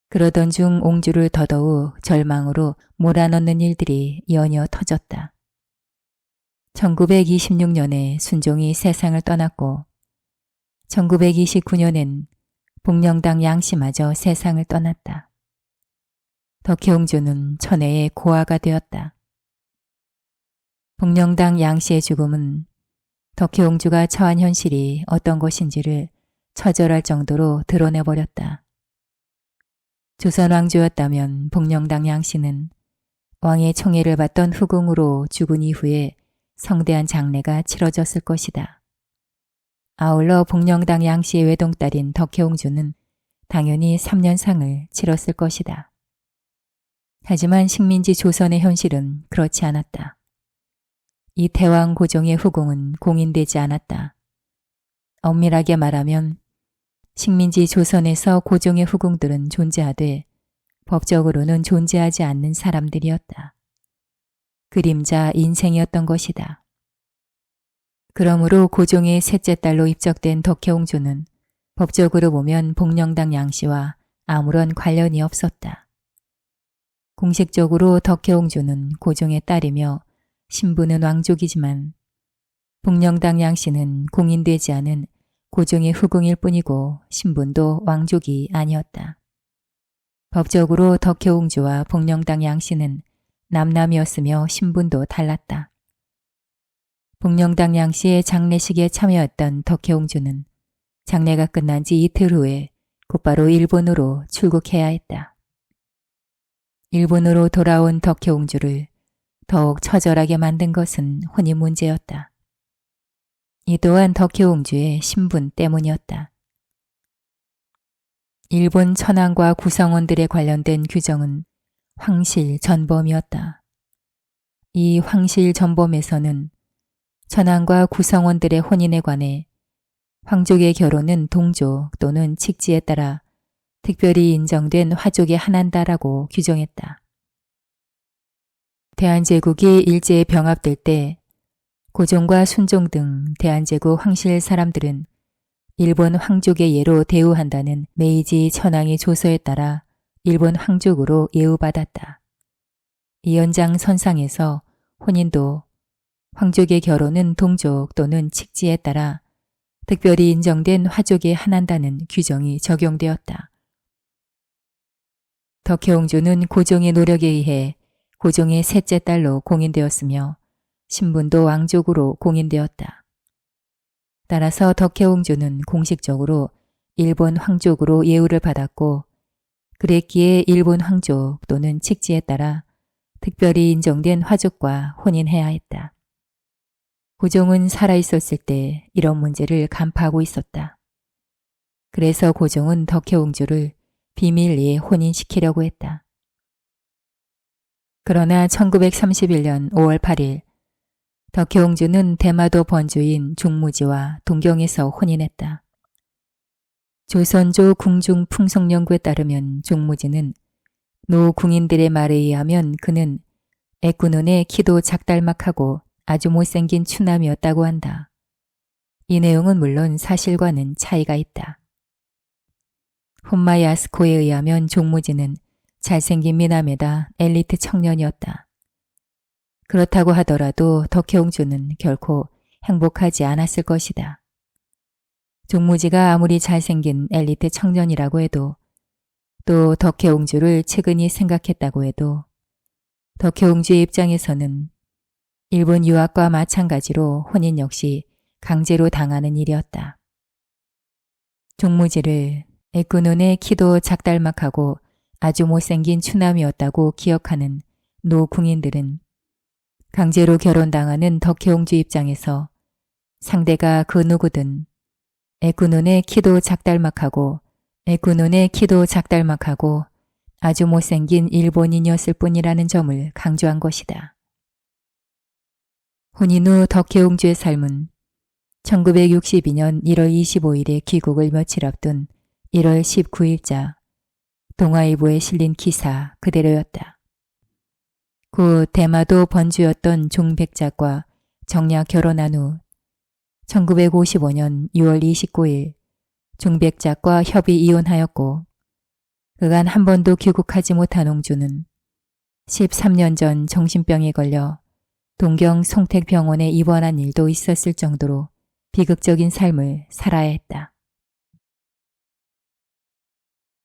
그러던 중 옹주를 더더욱 절망으로 몰아넣는 일들이 연이어 터졌다. 1926년에 순종이 세상을 떠났고 1929년엔 복령당 양씨마저 세상을 떠났다. 덕혜옹주는 천혜의 고아가 되었다. 복령당 양씨의 죽음은 덕혜옹주가 처한 현실이 어떤 것인지를 처절할 정도로 드러내버렸다. 조선왕조였다면 복령당 양씨는 왕의 총애를 받던 후궁으로 죽은 이후에 성대한 장례가 치러졌을 것이다. 아울러 복령당 양씨의 외동딸인 덕혜옹주는 당연히 3년상을 치렀을 것이다. 하지만 식민지 조선의 현실은 그렇지 않았다. 이 태왕 고종의 후궁은 공인되지 않았다. 엄밀하게 말하면 식민지 조선에서 고종의 후궁들은 존재하되 법적으로는 존재하지 않는 사람들이었다. 그림자 인생이었던 것이다. 그러므로 고종의 셋째 딸로 입적된 덕혜옹주는 법적으로 보면 복령당 양씨와 아무런 관련이 없었다. 공식적으로 덕혜옹주는 고종의 딸이며 신부는 왕족이지만 복령당 양씨는 공인되지 않은 고종의 후궁일 뿐이고 신분도 왕족이 아니었다. 법적으로 덕혜옹주와 복령당 양씨는 남남이었으며 신분도 달랐다. 복령당 양씨의 장례식에 참여했던 덕혜옹주는 장례가 끝난 지 이틀 후에 곧바로 일본으로 출국해야 했다. 일본으로 돌아온 덕혜옹주를 더욱 처절하게 만든 것은 혼인 문제였다. 이 또한 덕혜옹주의 신분 때문이었다. 일본 천황과 구성원들에 관련된 규정은 황실전범이었다. 이 황실전범에서는 천황과 구성원들의 혼인에 관해 황족의 결혼은 동족 또는 칙지에 따라 특별히 인정된 화족에 한한다라고 규정했다. 대한제국이 일제에 병합될 때 고종과 순종 등 대한제국 황실 사람들은 일본 황족의 예로 대우한다는 메이지 천황의 조서에 따라 일본 황족으로 예우받았다. 이 연장선상에서 혼인도 황족의 결혼은 동족 또는 칙지에 따라 특별히 인정된 화족에 한한다는 규정이 적용되었다. 덕혜옹주는 고종의 노력에 의해 고종의 셋째 딸로 공인되었으며 신분도 왕족으로 공인되었다. 따라서 덕혜옹주는 공식적으로 일본 황족으로 예우를 받았고 그랬기에 일본 황족 또는 칙지에 따라 특별히 인정된 화족과 혼인해야 했다. 고종은 살아있었을 때 이런 문제를 간파하고 있었다. 그래서 고종은 덕혜옹주를 비밀리에 혼인시키려고 했다. 그러나 1931년 5월 8일 덕혜옹주는 대마도 번주인 종무지와 동경에서 혼인했다. 조선조 궁중 풍속연구에 따르면 종무지는 노 궁인들의 말에 의하면 그는 애꾸눈에 키도 작달막하고 아주 못생긴 추남이었다고 한다. 이 내용은 물론 사실과는 차이가 있다. 혼마야스코에 의하면 종무지는 잘생긴 미남에다 엘리트 청년이었다. 그렇다고 하더라도 덕혜옹주는 결코 행복하지 않았을 것이다. 종무지가 아무리 잘생긴 엘리트 청년이라고 해도 또 덕혜옹주를 측은히 생각했다고 해도 덕혜옹주의 입장에서는 일본 유학과 마찬가지로 혼인 역시 강제로 당하는 일이었다. 종무지를 애꾸눈에 키도 작달막하고 아주 못생긴 추남이었다고 기억하는 노 궁인들은 강제로 결혼당하는 덕혜옹주 입장에서 상대가 그 누구든 애꾸눈에 키도 작달막하고 아주 못생긴 일본인이었을 뿐이라는 점을 강조한 것이다. 혼인 후 덕혜옹주의 삶은 1962년 1월 25일에 귀국을 며칠 앞둔 1월 19일자 동아일보에 실린 기사 그대로였다. 그 대마도 번주였던 종백작과 정략 결혼한 후 1955년 6월 29일 종백작과 협의 이혼하였고 그간 한 번도 귀국하지 못한 옹주는 13년 전 정신병에 걸려 동경 송택병원에 입원한 일도 있었을 정도로 비극적인 삶을 살아야 했다.